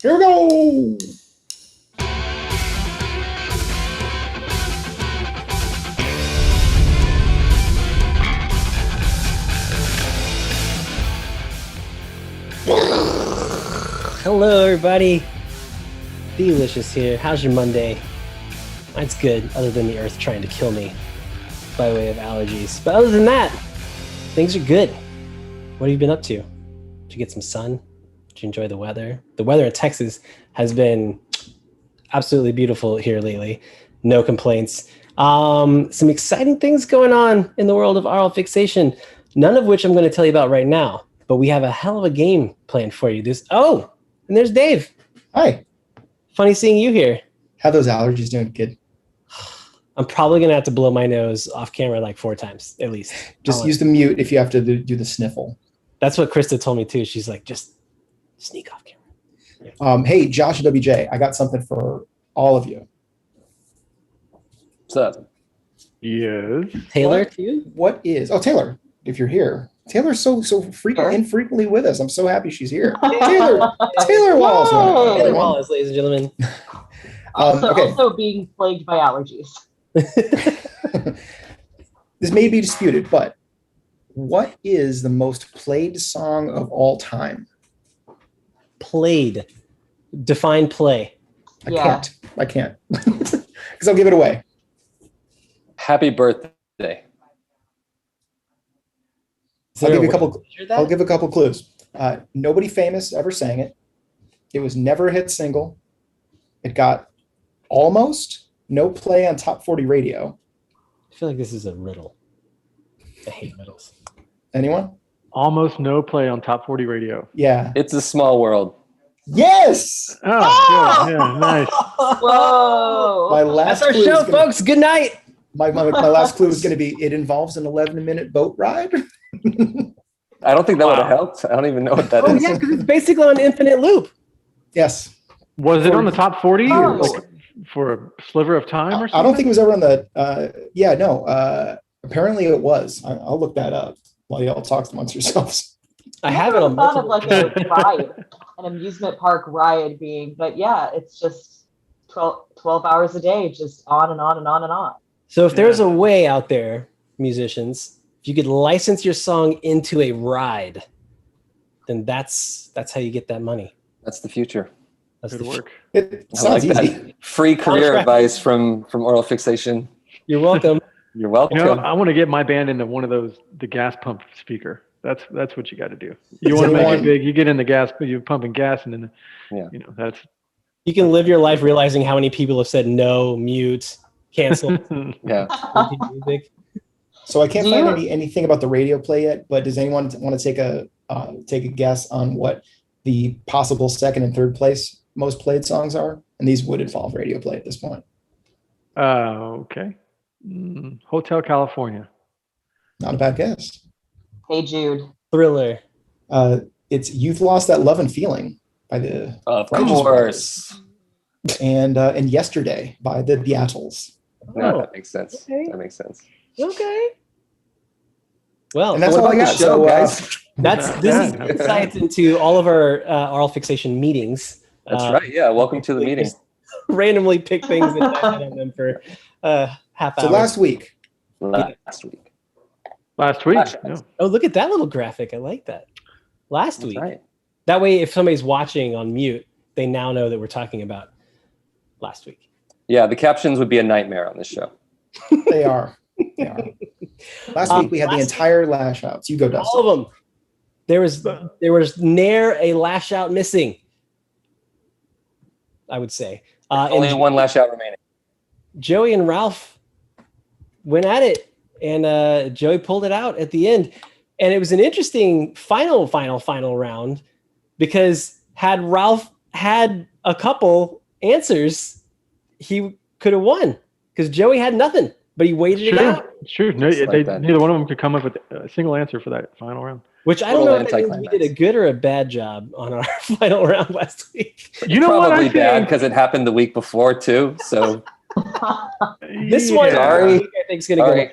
Here we go. Hello, everybody. Delicious here. How's your Monday? Mine's good, other than the earth trying to kill me by way of allergies. But other than that, things are good. What have you been up to? Did you get some sun? Did you enjoy the weather? The weather in Texas has been absolutely beautiful here lately. No complaints. Some exciting things going on in the world of aural fixation, none of which I'm going to tell you about right now. But we have a hell of a game planned for you. And there's Dave. Hi. Funny seeing you here. How those allergies doing, kid? I'm probably going to have to blow my nose off camera like 4 times, at least. Just use the mute if you have to do the sniffle. That's what Krista told me, too. She's like, just sneak off camera. Yeah. Hey, Josh WJ, I got something for all of you. What's up? Yes. Taylor, to you? What is... Oh, Taylor, if you're here. Taylor's so infrequently with us. I'm so happy she's here. Taylor Wallace. Taylor Wallace, ladies and gentlemen. Also being plagued by allergies. This may be disputed, but what is the most played song of all time? Played. Define play. I can't. Because I'll give it away. Happy birthday. I'll give a couple clues. Nobody famous ever sang it. It was never a hit single. It got almost no play on top 40 radio. I feel like this is a riddle. I hate riddles. Anyone? Almost no play on top 40 radio. Yeah. It's a Small World. Yes. Oh, good. Yeah, nice. Whoa. That's our show, folks. Good night. My last clue is going to be, it involves an 11-minute boat ride. I don't think that would have helped. I don't even know what that is. Oh, yeah, because it's basically on infinite loop. Yes. Was it on the top 40 Oh. like for a sliver of time or something? I don't think it was ever on the, apparently it was. I'll look that up while y'all talk amongst yourselves. I have it on thought of multiple. like a ride, an amusement park ride being, but yeah, it's just 12 hours a day, just on and on and on and on. So if there's a way out there, musicians, if you could license your song into a ride, then that's how you get that money. That's the future. That's Good the work. It I sounds like easy. that. Free career advice from Aural Fixation. You're welcome. You're welcome. You know, I want to get my band into one of those, the gas pump speaker. That's what you got to do. You want to make it big. You get in the gas, you're pumping gas, and then, that's. You can live your life realizing how many people have said no, mute, cancel. Yeah. Music. So I can't find anything about the radio play yet, but does anyone want to take a guess on what the possible second and third place most played songs are? And these would involve radio play at this point. Okay. Hotel California. Not a bad guess. Hey Jude. Thriller. It's You've Lost That Love and Feeling by the Of Righteous course. Brothers. And Yesterday by the Beatles. No, that makes sense. Okay. That makes sense. Okay. Well, And that's what all I about got. the show, So, guys? this is insights into all of our aural fixation meetings. That's right. Yeah. Welcome to the meeting. Just randomly pick things and dive in on them for half hour. So last week, Last week. Lash. Oh, look at that little graphic. I like that. Last That's week. right. That way, if somebody's watching on mute, they now know that we're talking about last week. Yeah. The captions would be a nightmare on this show. they are. Last week we had the entire Lash outs. You go, Dustin. All of them. There was ne'er a lash out missing, I would say. Only one lash out remaining. Joey and Ralph went at it, and Joey pulled it out at the end. And it was an interesting final round, because had Ralph had a couple answers, he could have won, because Joey had nothing, but he waited it out. It's true. No, neither one of them could come up with a single answer for that final round. Which I don't know if that means we did a good or a bad job on our final round last week. You know what? Probably bad, because it happened the week before too. So this one, sorry, I think is going to go. Right.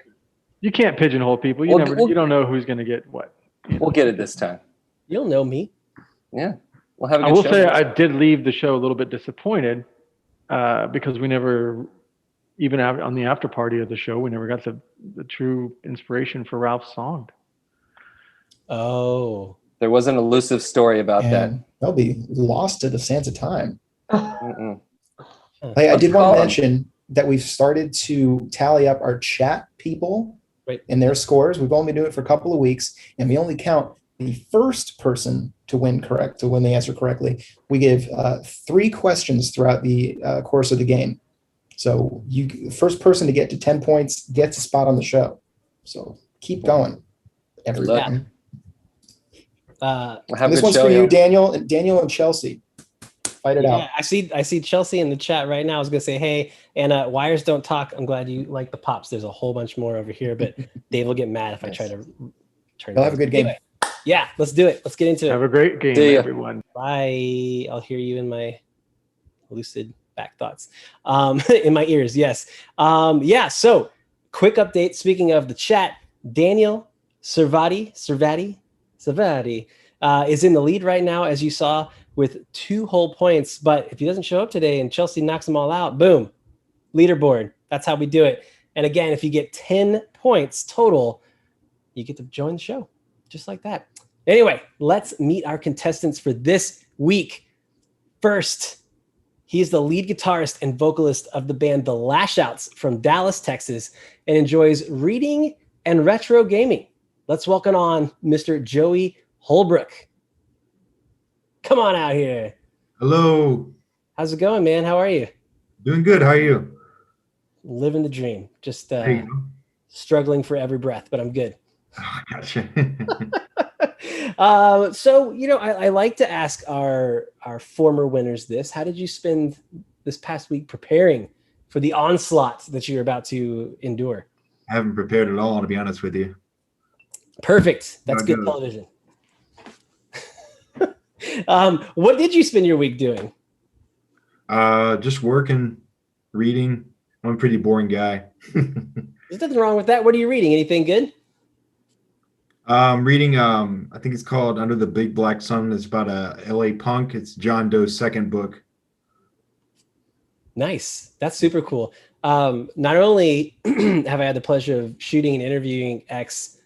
You can't pigeonhole people. You don't know who's going to get what. We'll get it this time. You'll know me. Yeah. We'll have a I good will show. say I did leave the show a little bit disappointed because we never, even on the after party of the show, we never got the true inspiration for Ralph's song. Oh. There was an elusive story about that. And they'll be lost to the sands of time. Mm-mm. I did want call to 'em. mention that we've started to tally up our chat people Right. and their scores. We've only been doing it for a couple of weeks, and we only count the first person to win the answer correctly. We give 3 questions throughout the course of the game. So the first person to get to 10 points gets a spot on the show. So keep going, everyone. We'll have And a this good one's show, for you, yeah. Daniel and Chelsea. Fight it out. Yeah, I see Chelsea in the chat right now. I was gonna say, hey, and wires don't talk. I'm glad you like the pops. There's a whole bunch more over here, but Dave will get mad if I try to turn. They'll have a good game. Anyway, yeah, let's do it. Let's get into Have it. a great game, See ya. everyone. Bye. I'll hear you in my lucid back thoughts. In my ears, yes. Yeah, so quick update. Speaking of the chat, Daniel Servati is in the lead right now, as you saw, with 2 whole points. But if he doesn't show up today and Chelsea knocks them all out, boom, leaderboard. That's how we do it. And again, if you get 10 points total, you get to join the show, just like that. Anyway, let's meet our contestants for this week. First, he is the lead guitarist and vocalist of the band The Lashouts from Dallas, Texas, and enjoys reading and retro gaming. Let's welcome on Mr. Joey Holbrook. Come on out here. Hello. How's it going, man? How are you? Doing good. How are you? Living the dream. Just There you go. struggling for every breath, but I'm good. Oh, gotcha. So, I like to ask our former winners this. How did you spend this past week preparing for the onslaught that you're about to endure? I haven't prepared at all, to be honest with you. Perfect. That's No, good good. television. What did you spend your week doing? Just working, reading. I'm a pretty boring guy. There's nothing wrong with that. What are you reading? Anything good? Reading, I think it's called Under the Big Black Sun. It's about a LA punk. It's John Doe's second book. Nice. That's super cool. Not only have I had the pleasure of shooting and interviewing X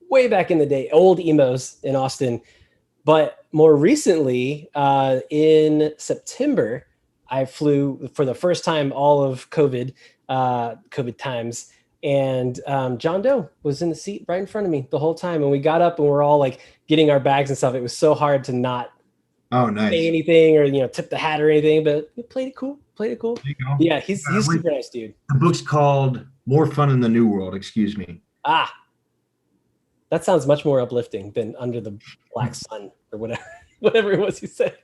way back in the day, old emos in Austin, but more recently, in September, I flew for the first time all of COVID times, and John Doe was in the seat right in front of me the whole time. And we got up and we're all like getting our bags and stuff. It was so hard to not Oh, nice. say anything or tip the hat or anything, but we played it cool. There you go. Yeah, he's super nice dude. The book's called More Fun in the New World. Excuse me. Ah, that sounds much more uplifting than Under the Black Sun or whatever it was you said.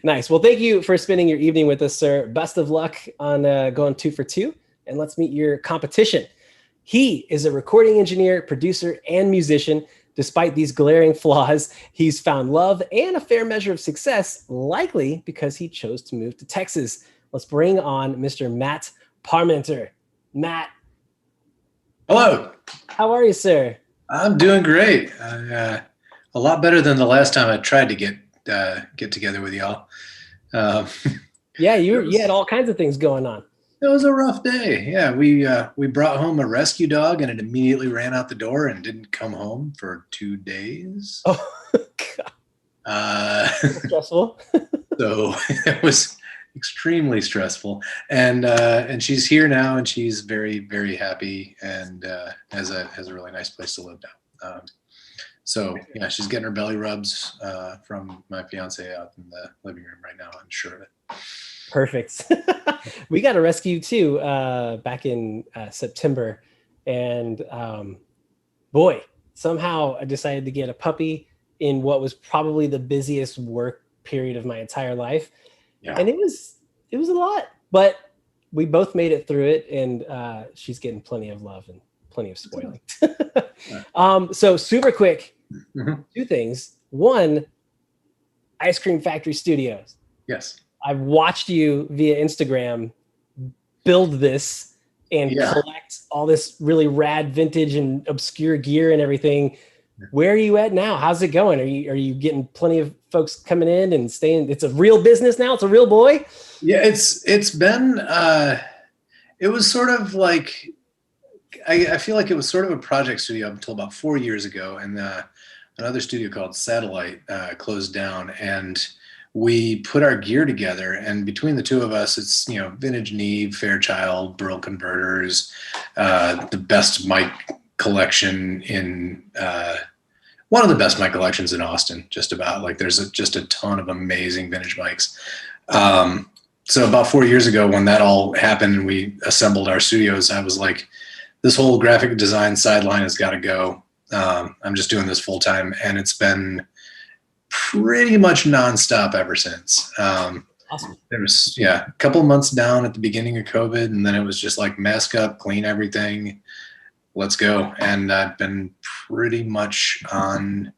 Nice. Well, thank you for spending your evening with us, sir. Best of luck on going 2 for 2. And let's meet your competition. He is a recording engineer, producer, and musician. Despite these glaring flaws, he's found love and a fair measure of success, likely because he chose to move to Texas. Let's bring on Mr. Matt Parmenter. Matt. Hello. How are you, sir? I'm doing great. A lot better than the last time I tried to get together with y'all. Yeah, you had all kinds of things going on. It was a rough day. Yeah, we brought home a rescue dog, and it immediately ran out the door and didn't come home for 2 days. Oh, God. Stressful. So it was extremely stressful. And she's here now, and she's very, very happy, and has a really nice place to live now. So yeah, she's getting her belly rubs from my fiance out in the living room right now. I'm sure of it. Perfect. We got a rescue too back in September, and boy, somehow I decided to get a puppy in what was probably the busiest work period of my entire life. Yeah. And it was a lot, but we both made it through it, and she's getting plenty of love and plenty of spoiling. So super quick, 2 things. One, Ice Cream Factory Studios. Yes. I've watched you via Instagram build this and collect all this really rad vintage and obscure gear and everything. where are you at now? How's it going? Are you getting plenty of folks coming in and staying? It's a real business now. It's a real boy. Yeah, it's been it was sort of like I feel like it was sort of a project studio up until about 4 years ago, and another studio called Satellite closed down, and we put our gear together, and between the two of us, it's vintage Neve, Fairchild, Burl converters, the best mic collection in one of the best mic collections in Austin. Just about like there's just a ton of amazing vintage mics. So about 4 years ago, when that all happened and we assembled our studios, I was like, this whole graphic design sideline has got to go. I'm just doing this full time, and it's been pretty much nonstop ever since. Awesome. There was a couple of months down at the beginning of COVID, and then it was just like mask up, clean everything, let's go. And I've been pretty much on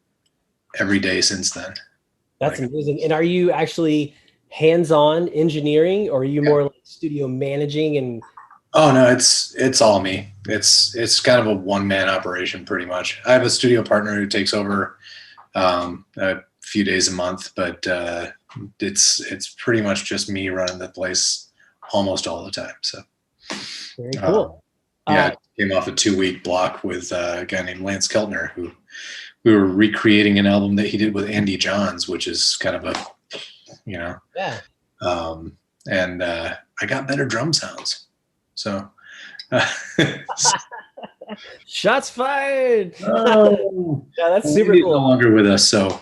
every day since then. That's amazing. And are you actually hands-on engineering, or are you more like studio managing? And oh no, it's all me. It's kind of a one-man operation pretty much. I have a studio partner who takes over a few days a month, but it's pretty much just me running the place almost all the time. So very cool. Came off a 2-week block with a guy named Lance Keltner, who we were recreating an album that he did with Andy Johns, which is kind of a and I got better drum sounds. So shots fired. Oh, yeah, that's super he's cool. no longer with us, so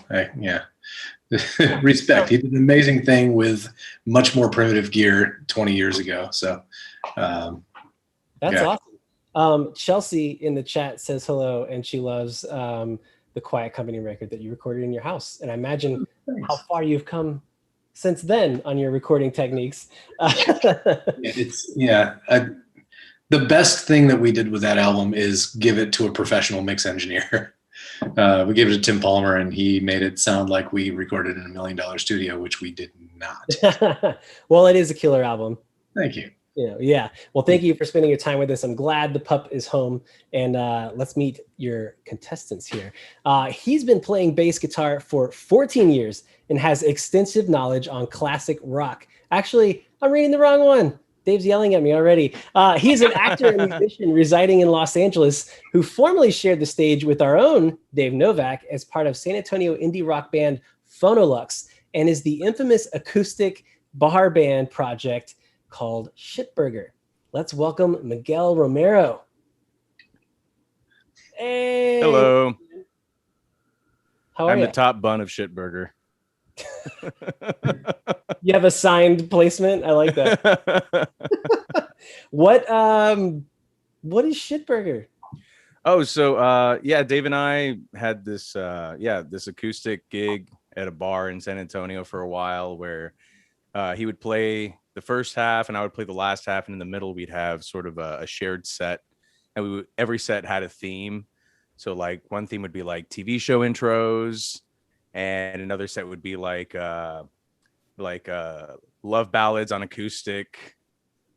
respect. He did an amazing thing with much more primitive gear 20 years ago. So that's awesome. Chelsea in the chat says hello, and she loves the Quiet Company record that you recorded in your house. And I imagine how far you've come since then on your recording techniques. The best thing that we did with that album is give it to a professional mix engineer. We gave it to Tim Palmer, and he made it sound like we recorded in $1 million studio, which we did not. Well, it is a killer album. Thank you. Well, thank you for spending your time with us. I'm glad the pup is home, and let's meet your contestants here. He's been playing bass guitar for 14 years and has extensive knowledge on classic rock. Actually, I'm reading the wrong one. Dave's yelling at me already. He's an actor and musician residing in Los Angeles who formerly shared the stage with our own Dave Novak as part of San Antonio indie rock band Phonolux, and is the infamous acoustic bar band project called Shitburger. Let's welcome Miguel Romero. Hey. Hello. How are I'm you? the top bun of Shitburger. You have a signed placement. I like that. What is Shitburger? Oh, so Dave and I had this this acoustic gig at a bar in San Antonio for a while, where he would play the first half and I would play the last half, and in the middle we'd have sort of a shared set, and every set had a theme. So like one theme would be like TV show intros, and another set would be like love ballads on acoustic,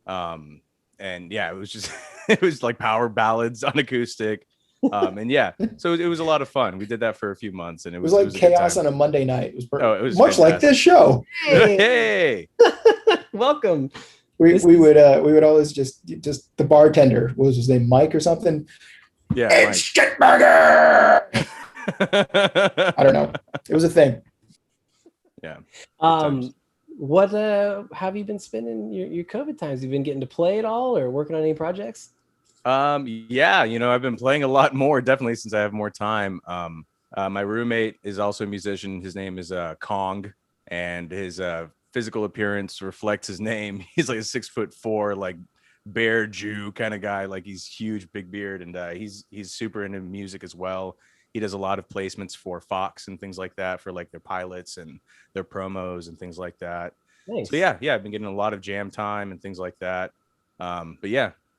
and it was just it was like power ballads on acoustic, so it was a lot of fun. We did that for a few months, and it was like chaos on a Monday night. It was much fantastic. Like this show. Hey. Welcome. We would always just the bartender, what was his name, Mike or something? Yeah, it's Shitburger. I don't know. It was a thing. Yeah. What have you been spending your COVID times? You've been getting to play at all, or working on any projects? I've been playing a lot more, definitely, since I have more time. My roommate is also a musician. His name is Kong, and his physical appearance reflects his name. He's like a 6'4", like bear Jew kind of guy. Like he's huge, big beard, and he's super into music as well. He does a lot of placements for Fox and things like that, for like their pilots and their promos and things like that. Nice. So I've been getting a lot of jam time and things like that.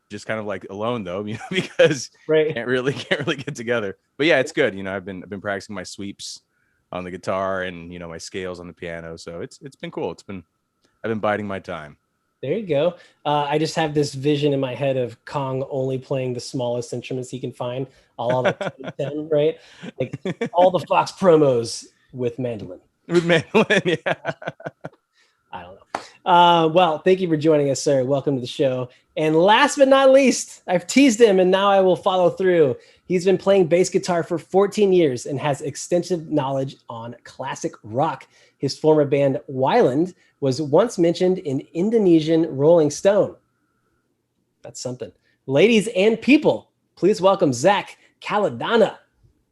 Just kind of like alone though, because can't really get together. But it's good. I've been practicing my sweeps on the guitar and my scales on the piano. So it's been cool. I've been biding my time. There you go. I just have this vision in my head of Kong only playing the smallest instruments he can find, all like 10, right? Like all the Fox promos with mandolin. With mandolin, yeah. I don't know. Well, thank you for joining us, sir. Welcome to the show. And last but not least, I've teased him and now I will follow through. He's been playing bass guitar for 14 years and has extensive knowledge on classic rock. His former band, Wyland, was once mentioned in Indonesian Rolling Stone. That's something. Ladies and people, please welcome Zach Calidonna.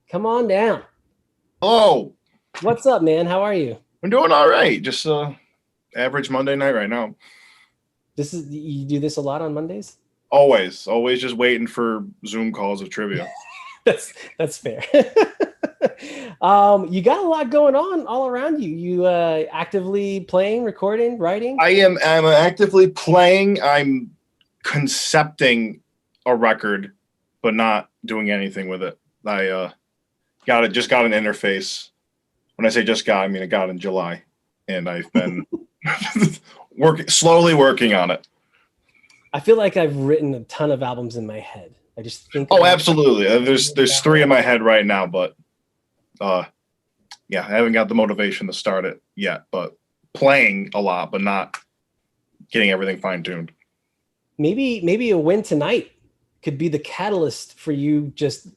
Come on down. Hello. What's up, man? How are you? I'm doing all right. Just average Monday night right now. You do this a lot on Mondays? Always just waiting for Zoom calls of trivia. That's fair. You got a lot going on all around you. You actively playing, recording, writing? I'm actively playing. I'm concepting a record, but not doing anything with it. I just got an interface. When I say just got, I mean I got in July, and I've been slowly working on it. I feel like I've written a ton of albums in my head. I just think. Oh, absolutely. There's 3 in my head right now, but yeah, I haven't got the motivation to start it yet. But playing a lot, but not getting everything fine tuned. Maybe a win tonight could be the catalyst for you. Just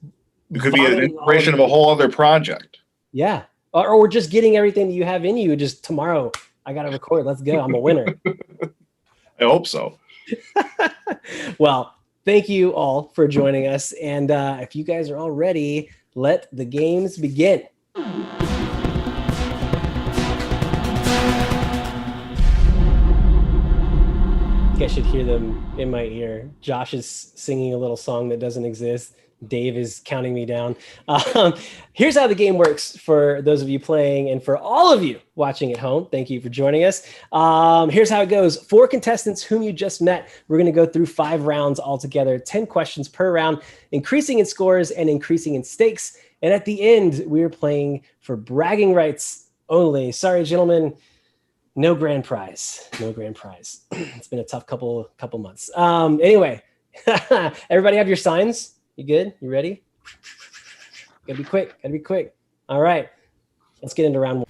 it could be an inspiration of a whole other project. Yeah, or we're just getting everything that you have in you. Just tomorrow, I got to record. Let's go. I'm a winner. I hope so. Well, thank you all for joining us. And if you guys are all ready, let the games begin. You guys should hear them in my ear. Josh is singing a little song that doesn't exist. Dave is counting me down. Here's how the game works for those of you playing and for all of you watching at home. Thank you for joining us. Here's how it goes. 4 contestants whom you just met. We're going to go through 5 rounds altogether, 10 questions per round, increasing in scores and increasing in stakes. And at the end, we're playing for bragging rights only. Sorry, gentlemen. No grand prize. No grand prize. It's been a tough couple months. Anyway, everybody have your signs? You good? You ready? Gotta be quick. All right. Let's get into round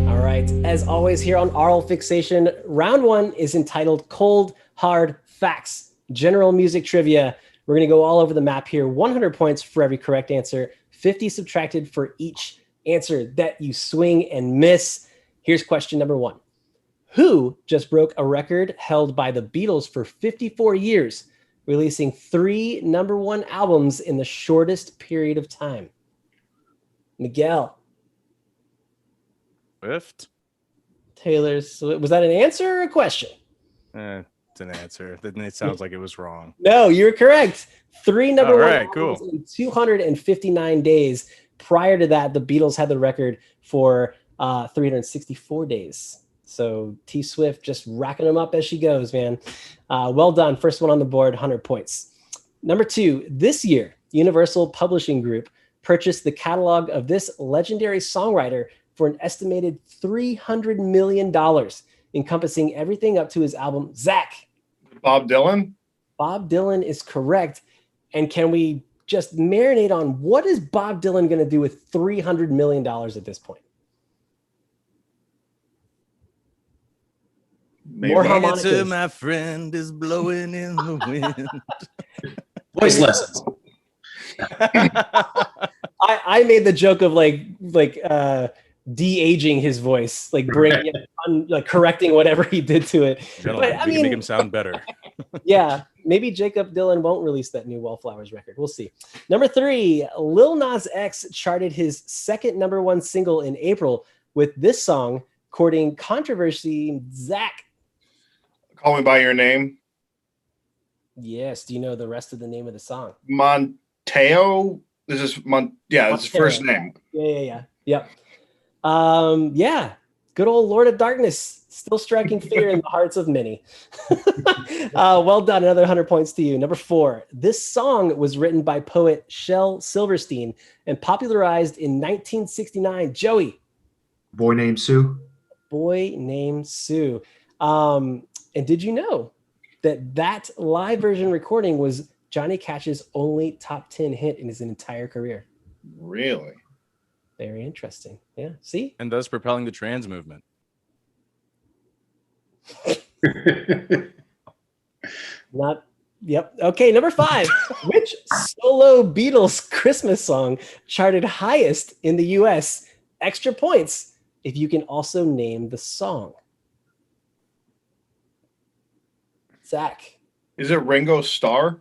1. All right. As always here on Aural Fixation, round 1 is entitled Cold Hard Facts. General music trivia. We're going to go all over the map here. 100 points for every correct answer. 50 subtracted for each answer that you swing and miss. Here's question number 1. Who just broke a record held by the Beatles for 54 years, releasing 3 #1 albums in the shortest period of time? Miguel. Swift. Taylor Swift. Was that an answer or a question? It's an answer. Then it sounds like it was wrong. No, you're correct. 3 #1 right, albums cool. in 259 days. Prior to that, the Beatles had the record for 364 days. So T Swift just racking them up as she goes, man. Well done. First one on the board, 100 points. Number 2, this year, Universal Publishing Group purchased the catalog of this legendary songwriter for an estimated $300 million, encompassing everything up to his album, Zach. Bob Dylan? Bob Dylan is correct. And can we just marinate on what is Bob Dylan going to do with $300 million at this point? Maybe. More Answer, harmonicas. my friend, is blowing in the wind. Voice lessons. I made the joke of like de-aging his voice, like bringing it like correcting whatever he did to it. Gentlemen, But, I we can mean- make him sound better. Yeah, maybe Jacob Dylan won't release that new Wallflowers record. We'll see. Number 3, Lil Nas X charted his second #1 single in April with this song, courting controversy. Zach. Call Me By Your Name. Yes. Do you know the rest of the name of the song? Monteo. This is his first name. Yeah. Yep. Yeah. Good old Lord of Darkness, still striking fear in the hearts of many. Well done. Another 100 points to you. Number 4. This song was written by poet Shel Silverstein and popularized in 1969. Joey. Boy Named Sue. Boy Named Sue. And did you know that live version recording was Johnny Cash's only top 10 hit in his entire career? Really? Very interesting. Yeah. See? And thus propelling the trans movement. Yep. Okay, number 5. Which solo Beatles Christmas song charted highest in the US? Extra points if you can also name the song. Zach. Is it Ringo Starr?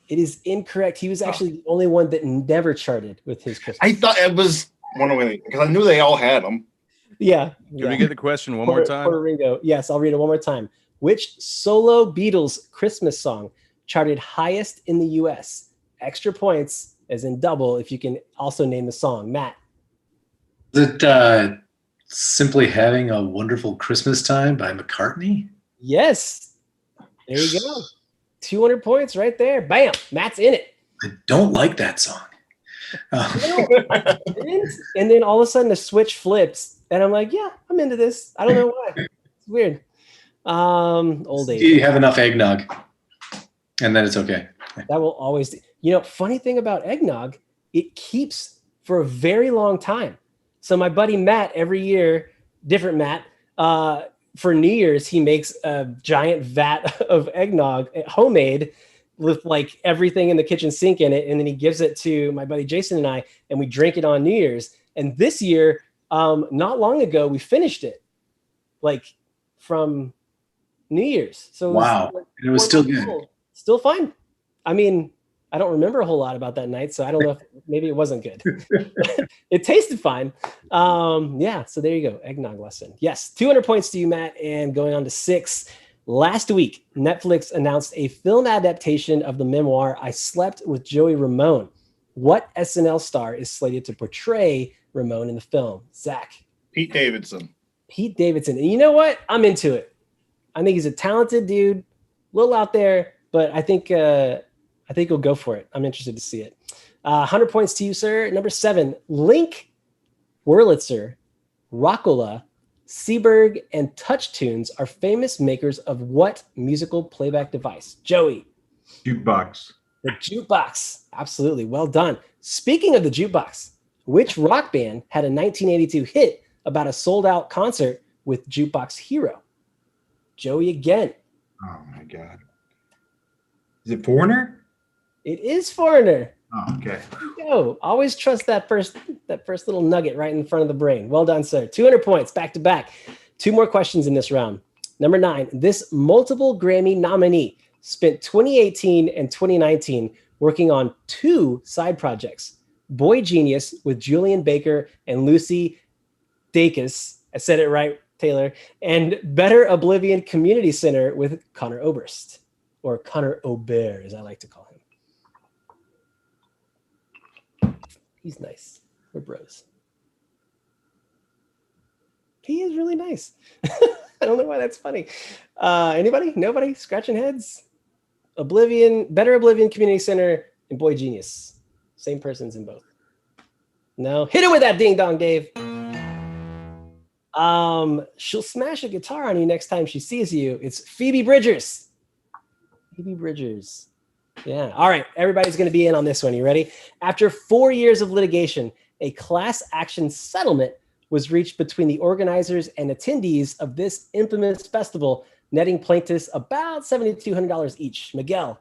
It is incorrect. He was actually the only one that never charted with his Christmas. I thought it was one of them because I knew they all had them. Yeah. Can we get the question one more time? Puerto Ringo. Yes, I'll read it one more time. Which solo Beatles Christmas song charted highest in the US? Extra points, as in double, if you can also name the song. Matt. Is it Simply Having a Wonderful Christmas Time by McCartney? Yes. There you go. 200 points right there. Bam. Matt's in it. I don't like that song. And then all of a sudden the switch flips and I'm like, yeah, I'm into this. I don't know why. It's weird. Old age. You have enough eggnog and then it's okay. That will always, funny thing about eggnog, it keeps for a very long time. So my buddy Matt, every year, different Matt, for New Year's, he makes a giant vat of eggnog, homemade, with like everything in the kitchen sink in it. And then he gives it to my buddy Jason and I, and we drink it on New Year's. And this year, not long ago, we finished it like from New Year's. So wow. It was still good. Still fine. I mean, I don't remember a whole lot about that night, so I don't know if maybe it wasn't good. It tasted fine. So there you go. Eggnog lesson. Yes, 200 points to you, Matt. And going on to 6. Last week, Netflix announced a film adaptation of the memoir I Slept with Joey Ramone. What SNL star is slated to portray Ramone in the film? Zach. Pete Davidson. Pete Davidson. And you know what? I'm into it. I think he's a talented dude, a little out there, but I think he'll go for it. I'm interested to see it. 100 points to you, sir. Number 7, Link, Wurlitzer, Rockola, Seaberg, and Touch Tunes are famous makers of what musical playback device? Joey. Jukebox. The jukebox. Absolutely. Well done. Speaking of the jukebox, which rock band had a 1982 hit about a sold-out concert with Jukebox Hero? Joey again. Oh, my God. Is it Foreigner? It is Foreigner. Oh, okay. Go. Always trust that first little nugget right in front of the brain. Well done, sir. 200 points back to back. 2 more questions in this round. Number 9, this multiple Grammy nominee spent 2018 and 2019 working on 2 side projects. Boy Genius with Julian Baker and Lucy Dacus. I said it right, Taylor. And Better Oblivion Community Center with Connor Oberst, or Connor Aubert, as I like to call him. He's nice. We're bros. He is really nice. I don't know why that's funny. Anybody? Nobody? Scratching heads? Better Oblivion Community Center and Boy Genius. Same persons in both. No? Hit it with that ding dong, Dave. She'll smash a guitar on you next time she sees you. It's Phoebe Bridgers. Phoebe Bridgers. Yeah. All right. Everybody's going to be in on this one. You ready? After 4 years of litigation, a class action settlement was reached between the organizers and attendees of this infamous festival, netting plaintiffs about $7,200 each. Miguel.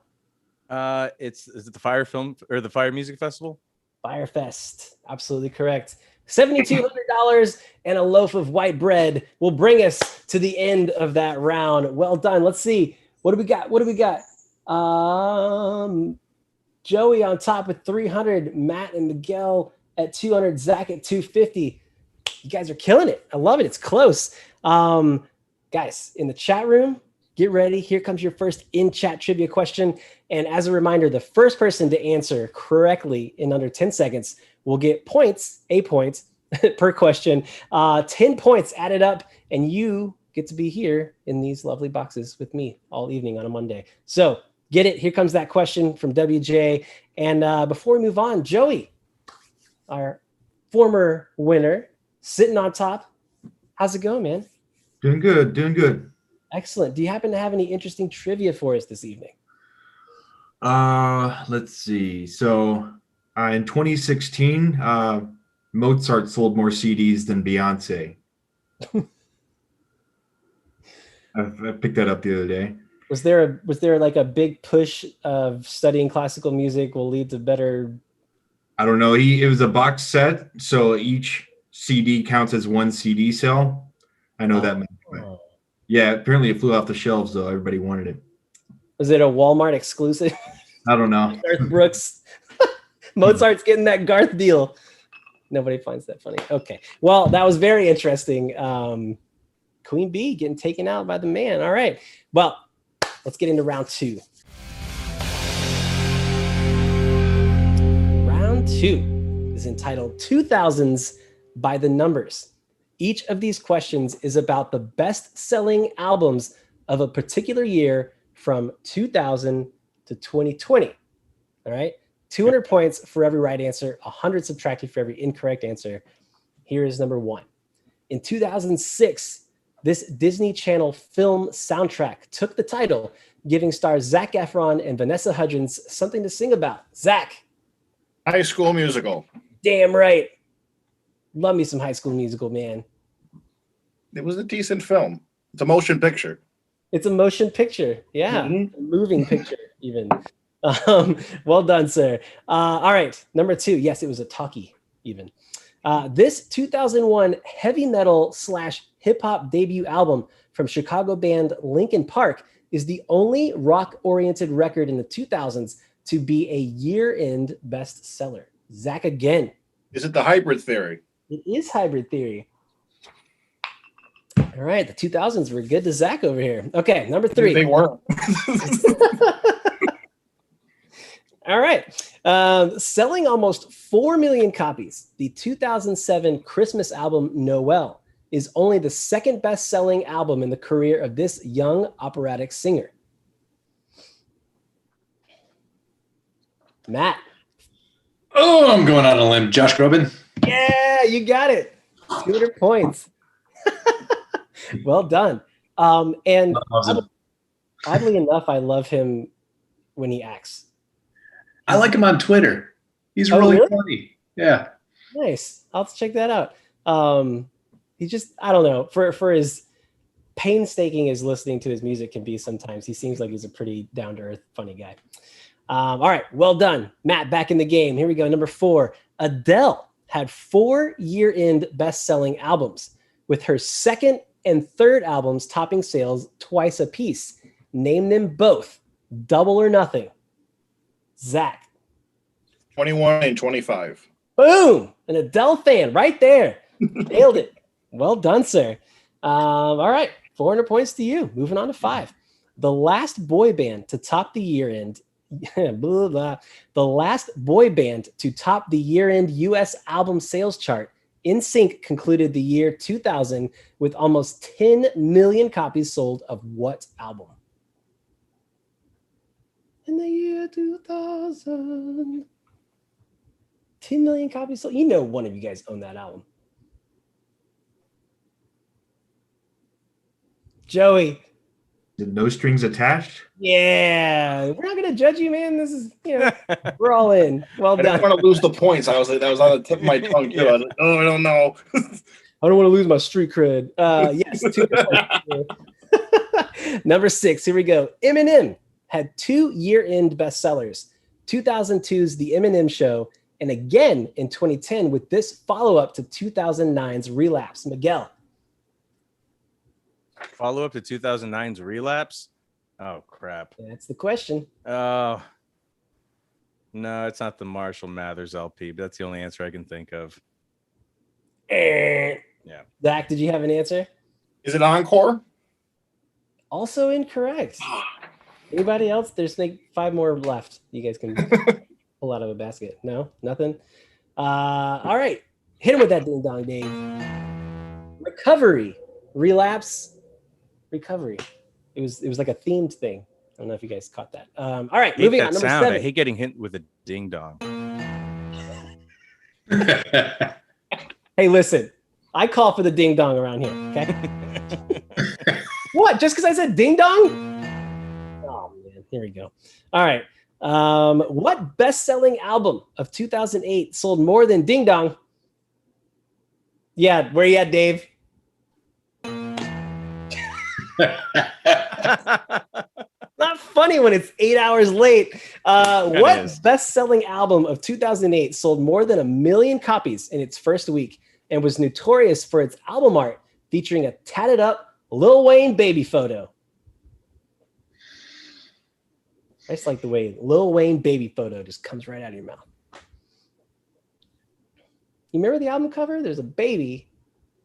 Is it the Fire Film or the Fire Music Festival? Firefest. Absolutely correct. $7,200 and a loaf of white bread will bring us to the end of that round. Well done. Let's see. What do we got? Joey on top with 300, Matt and Miguel at 200, Zach at 250. You guys are killing it. I love it. It's close. Guys, in the chat room, get ready. Here comes your first in-chat trivia question. And as a reminder, the first person to answer correctly in under 10 seconds will get points, a point per question, 10 points added up, and you get to be here in these lovely boxes with me all evening on a Monday. So get it. Here comes that question from WJ. And before we move on, Joey, our former winner, sitting on top, How's it going, man? Doing good, doing good. Excellent. Do you happen to have any interesting trivia for us this evening? Let's see. So, in 2016, Mozart sold more CDs than Beyonce. I picked that up the other day. Was there like a big push of studying classical music will lead to better? I don't know. It was a box set, so each CD counts as one CD sale. I know that. Oh. Yeah, apparently it flew off the shelves though. Everybody wanted it. Was it a Walmart exclusive? I don't know. Garth Brooks. Mozart's getting that Garth deal. Nobody finds that funny. Okay. Well, that was very interesting. Queen Bee getting taken out by the man. All right. Well, let's get into round two. Round two is entitled 2000s by the Numbers. Each of these questions is about the best-selling albums of a particular year from 2000 to 2020. All right. 200 points for every right answer, 100 subtracted for every incorrect answer. Here is number one. In 2006, this Disney Channel film soundtrack took the title, giving stars Zac Efron and Vanessa Hudgens something to sing about. Zach. High School Musical. Damn right. Love me some High School Musical, man. It was a decent film. It's a motion picture. It's a motion picture. Yeah. Mm-hmm. A moving picture, even. Well done, sir. All right. Number two. Yes, it was a talkie, even. This 2001 heavy metal / hip hop debut album from Chicago band Linkin Park is the only rock-oriented record in the 2000s to be a year-end bestseller. Zach again. Is it the Hybrid Theory? It is Hybrid Theory. All right, the 2000s were good to Zach over here. Okay, number three. They were. All right. Selling almost 4 million copies, the 2007 Christmas album Noel is only the second best-selling album in the career of this young operatic singer. Matt. Oh, I'm going out on a limb. Josh Groban. Yeah, you got it. 200 points. Well done. And oddly enough, I love him when he acts. I like him on Twitter. He's really funny. Yeah. Nice. I'll have to check that out. He just, I don't know, for his painstaking as listening to his music can be sometimes, he seems like he's a pretty down-to-earth, funny guy. All right. Well done. Matt, back in the game. Here we go. Number 4. Adele had 4 year-end best-selling albums, with her second and third albums topping sales twice apiece. Name them both. Double or Nothing. Zach. 21 and 25. Boom! An Adele fan right there. Nailed it. Well done, sir. All right. 400 points to you. Moving on to 5. The last boy band to top the year-end blah, blah. The last boy band to top the year-end U.S. album sales chart, NSYNC, concluded the year 2000 with almost 10 million copies sold of what album? In the year 2000. 10 million copies sold. You know one of you guys own that album. Joey. No Strings Attached? Yeah. We're not going to judge you, man. This is, we're all in. Well done. I didn't want to lose the points. I was like, that was on the tip of my tongue, too. I was like, oh, I don't know. I don't want to lose my street cred. Yes. 2 Number 6. Here we go. Eminem had 2 year-end bestsellers. 2002's The Eminem Show, and again in 2010 with this follow-up to 2009's Relapse. Miguel. Follow-up to 2009's Relapse? Oh, crap. That's the question. Oh. No, it's not the Marshall Mathers LP, but that's the only answer I can think of. Yeah. Zach, did you have an answer? Is it Encore? Also incorrect. Anybody else? There's like 5 more left. You guys can pull out of a basket. No, nothing. All right, hit him with that ding dong, Dave. Recovery, Relapse, Recovery. It was like a themed thing. I don't know if you guys caught that. All right, moving on. Number 7. I hate getting hit with a ding dong. Hey, listen. I call for the ding dong around here. Okay. What? Just because I said ding dong? Oh man, here we go. All right. What best-selling album of 2008 sold more than Ding Dong? Yeah, where you at, Dave? Not funny when it's 8 hours late. What best-selling album of 2008 sold more than 1 million copies in its first week and was notorious for its album art featuring a tatted-up Lil Wayne baby photo? I just like the way Lil Wayne baby photo just comes right out of your mouth. You remember the album cover? There's a baby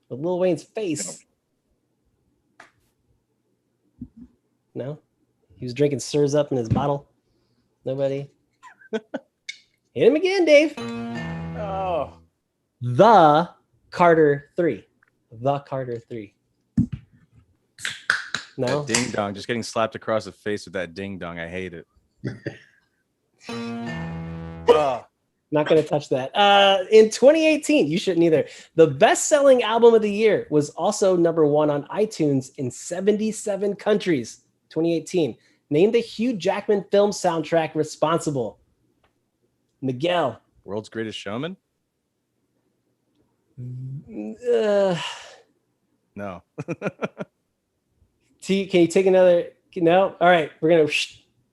with Lil Wayne's face. No? He was drinking Sirs Up in his bottle. Nobody? Hit him again, Dave. Oh. The Carter 3. The Carter 3. No? That ding dong, just getting slapped across the face with that ding dong. I hate it. Not going to touch that. In 2018, you shouldn't either. The best-selling album of the year was also #1 on iTunes in 77 countries. 2018. Name the Hugh Jackman film soundtrack responsible. Miguel. World's Greatest Showman? No. Can you take another? No? All right. We're going to...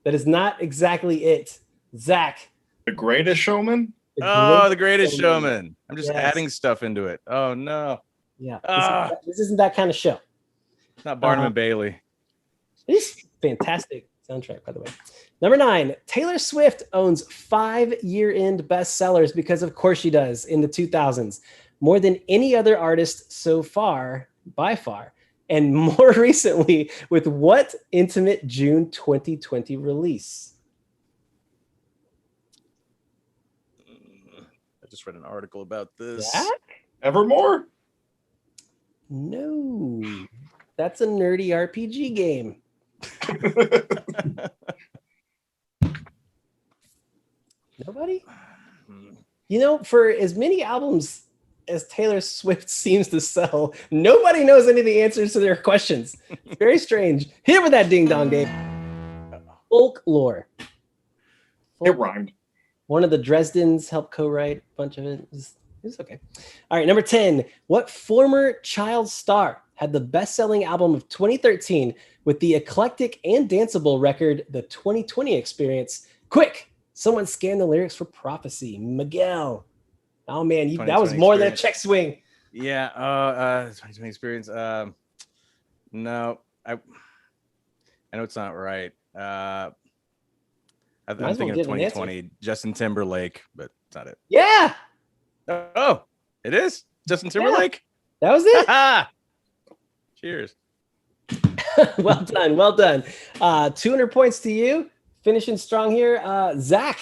That is not exactly it. Zach. The Greatest Showman? The Greatest Showman. I'm just adding stuff into it. Oh, no. Yeah. This isn't that kind of show. It's not Barnum and Bailey. This fantastic soundtrack, by the way. Number 9, Taylor Swift owns 5 year-end bestsellers because of course she does in the 2000s. More than any other artist so far, by far. And more recently, with what intimate June 2020 release? I just read an article about this. Zach? Evermore? No. That's a nerdy RPG game. Nobody? You know, for as many albums as Taylor Swift seems to sell, nobody knows any of the answers to their questions. It's very strange. Hit with that ding dong, Dave. Folklore. It rhymed. One of the Dresdens helped co-write a bunch of it. It was okay. All right, number 10. What former child star had the best-selling album of 2013 with the eclectic and danceable record, The 2020 Experience? Quick, someone scan the lyrics for Prophecy. Miguel. Oh, man, that was more than a check swing. Yeah, 2020 Experience. No, I know it's not right. I'm thinking of 2020, Justin Timberlake, but it's not it. Yeah. Oh, it is? Justin Timberlake? Yeah, that was it. Cheers. Well done. Well done. 200 points to you. Finishing strong here. Zach,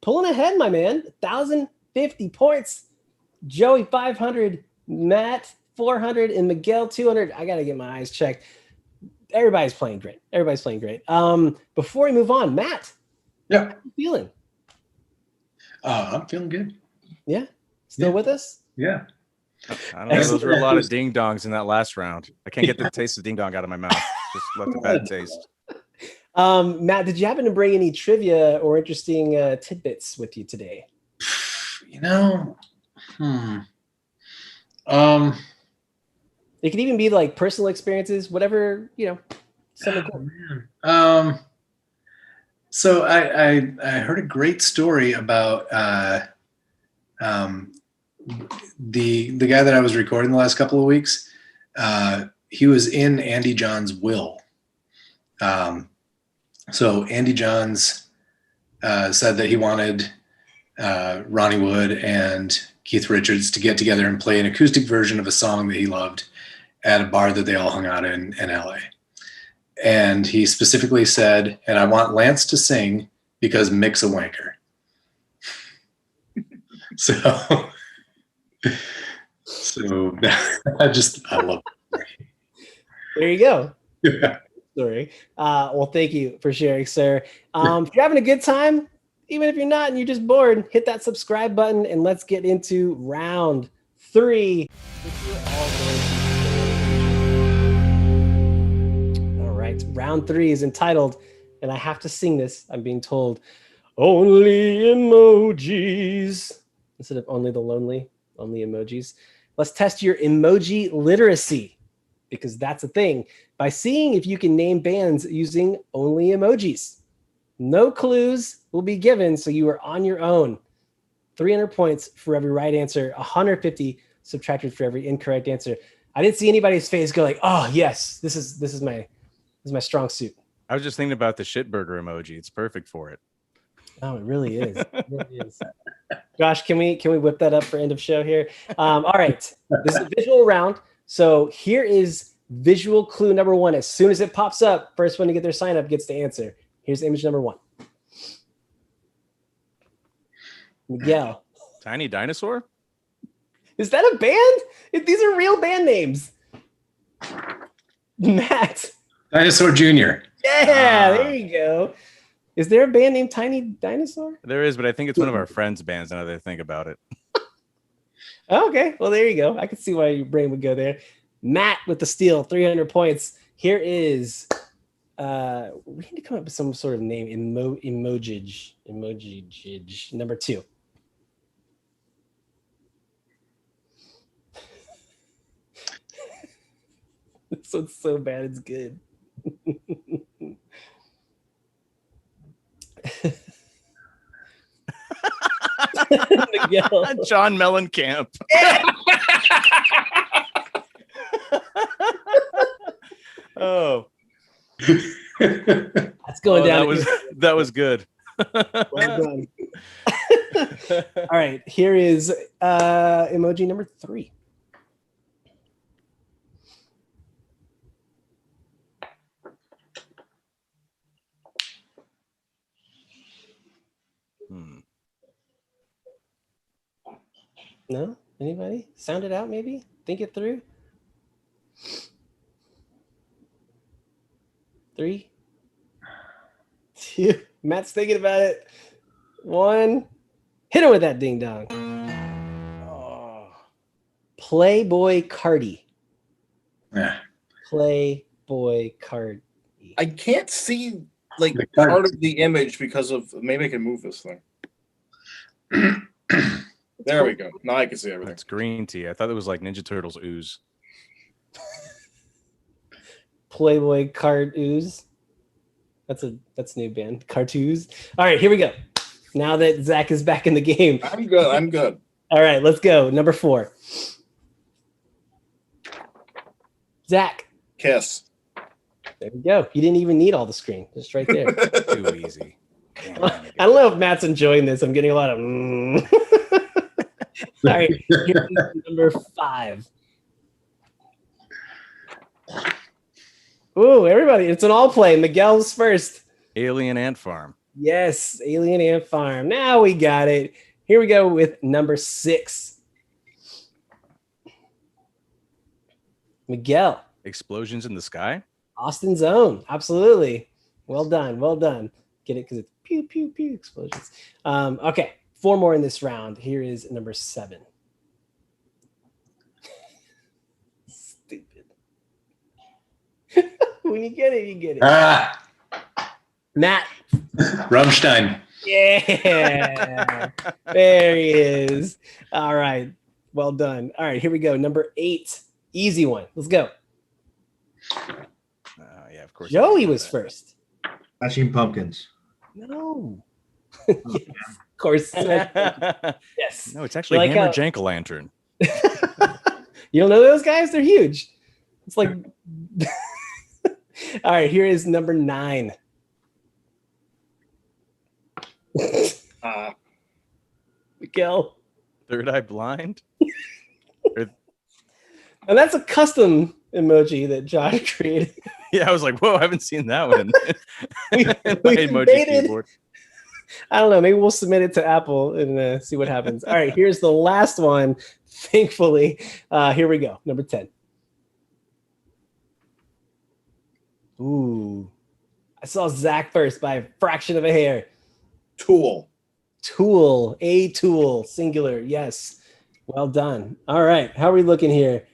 pulling ahead, my man. 1,050 points. Joey, 500. Matt, 400. And Miguel, 200. I got to get my eyes checked. Everybody's playing great. Before we move on, Matt. Yeah. How are you feeling? I'm feeling good. Yeah? Still with us? Yeah. I don't know. Those were a lot of ding dongs in that last round. I can't get the taste of ding dong out of my mouth. Just left a bad taste. Matt, did you happen to bring any trivia or interesting tidbits with you today? You know, It could even be like personal experiences, whatever, something cool. So I heard a great story about the guy that I was recording the last couple of weeks. He was in Andy John's will. So Andy Johns said that he wanted Ronnie Wood and Keith Richards to get together and play an acoustic version of a song that he loved at a bar that they all hung out in LA. And he specifically said, and I want Lance to sing because Mick's a wanker. So I love it. There you go. Yeah. Sorry. Well, thank you for sharing, sir. If you're having a good time, even if you're not and you're just bored, hit that subscribe button and let's get into round 3. All right, round 3 is entitled, and I have to sing this, I'm being told, Only Emojis. Instead of Only the Lonely, only emojis. Let's test your emoji literacy, because that's a thing, by seeing if you can name bands using only emojis. No clues will be given, so you are on your own. 300 points for every right answer, 150 subtracted for every incorrect answer. I didn't see anybody's face go like, "Oh yes, this is my strong suit." I was just thinking about the shitburger emoji. It's perfect for it. Oh, it really is. It really is. Josh, can we whip that up for end of show here? All right, this is a visual round. So here is visual clue number 1. As soon as it pops up, first one to get their sign up gets to answer. Here's image number 1. Miguel. Tiny dinosaur? Is that a band? These are real band names. Matt. Dinosaur Jr. Yeah, there you go. Is there a band named Tiny Dinosaur? There is, but I think it's one of our friends' bands now that I think about it. Okay, well, there you go. I can see why your brain would go there. Matt with the steal, 300 points. Here is, we need to come up with some sort of name. Emoji number 2. This one's so bad, it's good. John Mellencamp. Oh, that's going down. That was good. Well done. All right, here is emoji number 3. No? Anybody? Sound it out, maybe? Think it through? 3, 2. Matt's thinking about it. 1. Hit him with that ding dong. Oh. Playboy Cardi. Yeah. Playboy Cardi. I can't see like part of the image because of maybe I can move this thing. There we go. Now I can see everything. That's green tea. I thought it was like Ninja Turtles ooze. Playboy Card Ooze. That's a new band. Cartoons. All right, here we go. Now that Zach is back in the game. I'm good. All right, let's go. Number 4. Zach. Kiss. There we go. You didn't even need all the screen. Just right there. Too easy. I don't know if Matt's enjoying this. I'm getting a lot of All right, here's number 5. Ooh, everybody, it's an all play. Miguel's first. Alien Ant Farm. Yes, Alien Ant Farm. Now we got it. Here we go with number 6. Miguel. Explosions in the Sky? Austin's Own. Absolutely. Well done. Well done. Get it? Because it's pew, pew, pew explosions. Okay, 4 more in this round. Here is number 7. Stupid. When you get it, you get it. Matt. Rammstein. Yeah. There he is. All right. Well done. All right, here we go. Number 8. Easy one. Let's go. Yeah, of course. Joey was first. Smashing Pumpkins. No. Yes, of course. Yes. No, it's actually Like Hammer Jank-O-Lantern. You don't know those guys? They're huge. It's like all right, here is number 9. Miguel. Third Eye Blind? And that's a custom emoji that Josh created. Yeah, I was like, whoa, I haven't seen that one. We Emoji made it. keyboard. I don't know. Maybe we'll submit it to Apple and see what happens. All right, here's the last one. Thankfully, here we go. Number 10. Ooh, I saw Zach first by a fraction of a hair. Tool. Tool, a tool, singular. Yes. Well done. All right. How are we looking here?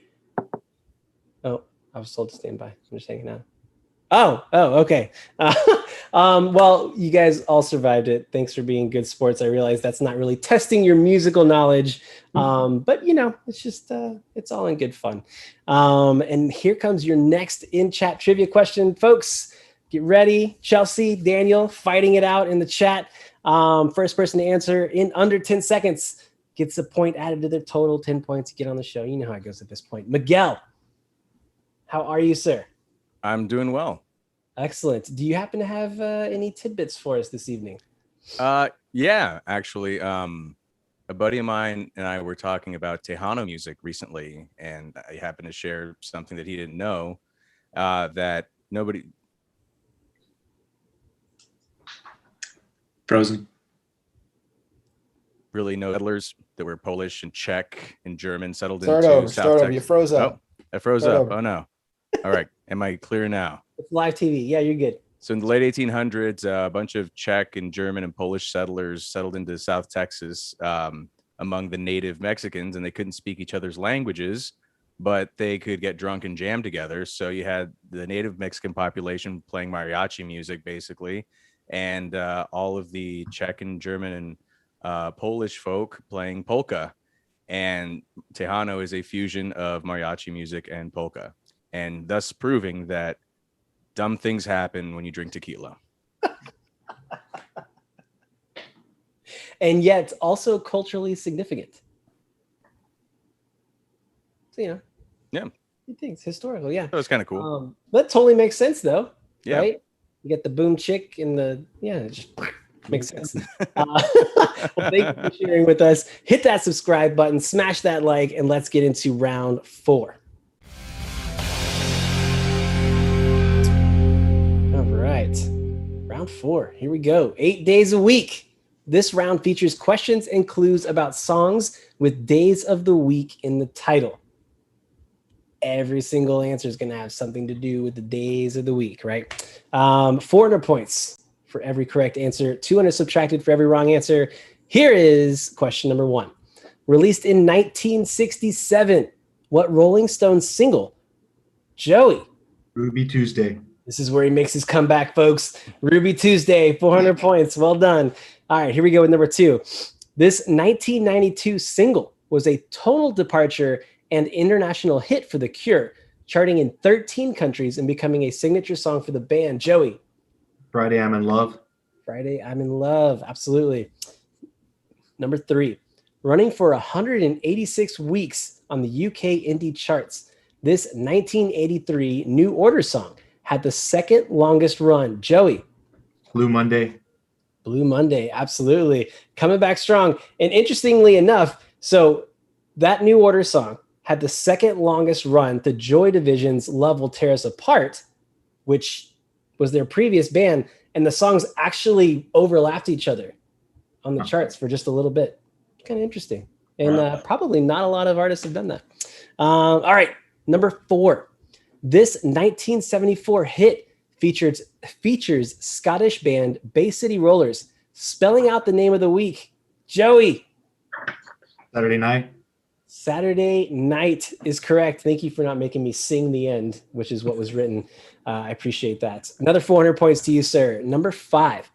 Oh, I was told to stand by. I'm just hanging out. Oh, okay. Well, you guys all survived it. Thanks for being good sports. I realize that's not really testing your musical knowledge, but it's just it's all in good fun. And here comes your next in-chat trivia question, folks. Get ready, Chelsea, Daniel, fighting it out in the chat. First person to answer in under 10 seconds gets a point added to their total. 10 points to get on the show. You know how it goes at this point. Miguel, how are you, sir? I'm doing well. Excellent. Do you happen to have any tidbits for us this evening? Yeah, actually, a buddy of mine and I were talking about Tejano music recently, and I happened to share something that he didn't know, that nobody Frozen. really know settlers that were Polish and Czech and German settled Start into over. South Start over. Texas. You froze up. Oh, I froze Start up. over. Oh no. All right. Am I clear now? It's live TV. Yeah, you're good. So in the late 1800s, a bunch of Czech and German and Polish settlers settled into South Texas among the native Mexicans, and they couldn't speak each other's languages, but they could get drunk and jam together. So you had the native Mexican population playing mariachi music, basically, and all of the Czech and German and Polish folk playing polka. And Tejano is a fusion of mariachi music and polka, and thus proving that dumb things happen when you drink tequila. And yet also culturally significant. So, Yeah. Things historical. Yeah. That was kind of cool. That totally makes sense though. Yeah. Right? You get the boom chick and it just makes sense. Well, thank you for sharing with us. Hit that subscribe button, smash that like, and let's get into round 4. All right. Round 4. Here we go. 8 days a week. This round features questions and clues about songs with days of the week in the title. Every single answer is going to have something to do with the days of the week, right? 400 points for every correct answer, 200 subtracted for every wrong answer. Here is question number 1. Released in 1967, what Rolling Stones single? Joey. Ruby Tuesday. This is where he makes his comeback, folks. Ruby Tuesday, 400 points. Well done. All right, here we go with number 2. This 1992 single was a total departure and international hit for The Cure, charting in 13 countries and becoming a signature song for the band. Joey. Friday, I'm in Love. Friday, I'm in Love. Absolutely. Number 3. Running for 186 weeks on the UK indie charts, this 1983 New Order song had the second longest run. Joey. Blue Monday. Blue Monday, absolutely. Coming back strong. And interestingly enough, so that New Order song had the second longest run to Joy Division's Love Will Tear Us Apart, which was their previous band, and the songs actually overlapped each other on the charts for just a little bit. Kind of interesting. And probably not a lot of artists have done that. All right, number 4. This 1974 hit features Scottish band Bay City Rollers. Spelling out the name of the week. Joey. Saturday Night. Saturday Night is correct. Thank you for not making me sing the end, which is what was written. I appreciate that. Another 400 points to you, sir. Number 5.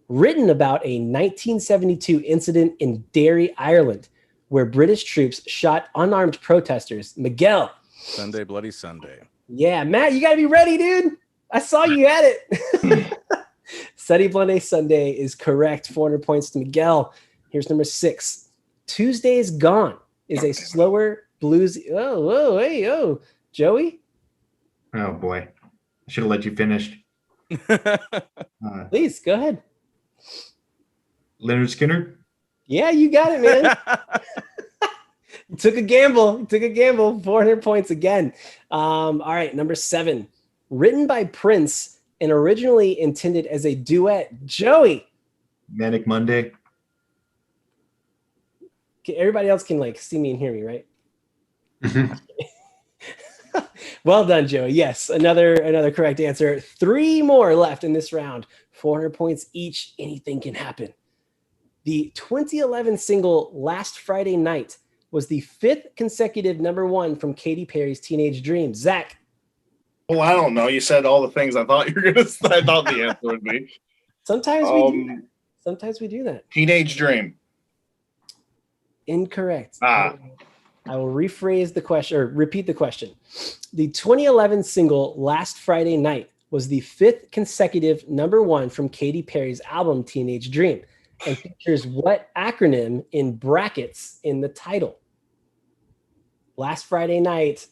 Written about a 1972 incident in Derry, Ireland, where British troops shot unarmed protesters. Miguel. Sunday, Bloody Sunday. Yeah, Matt, you got to be ready, dude. I saw you at it. Sunday, Bloody Sunday is correct. 400 points to Miguel. Here's number 6. Tuesday's Gone is a slower bluesy. Oh, Joey? Oh, boy. I should have let you finish. Please, go ahead. Leonard Skinner? Yeah, you got it, man. You took a gamble. 400 points again. All right, number 7. Written by Prince and originally intended as a duet. Joey. Manic Monday. Okay, everybody else can see me and hear me, right? Well done, Joey. Yes, another correct answer. 3 more left in this round. 400 points each. Anything can happen. The 2011 single Last Friday Night was the 5th consecutive #1 from Katy Perry's Teenage Dream? Zach. Well, I don't know. You said all the things I thought you were gonna say. I thought the answer would be. Sometimes we do that. Sometimes we do that. Teenage Dream. Incorrect. Ah. I will rephrase the question or repeat the question. The 2011 single Last Friday Night was the 5th consecutive #1 from Katy Perry's album Teenage Dream and features what acronym in brackets in the title? Last Friday Night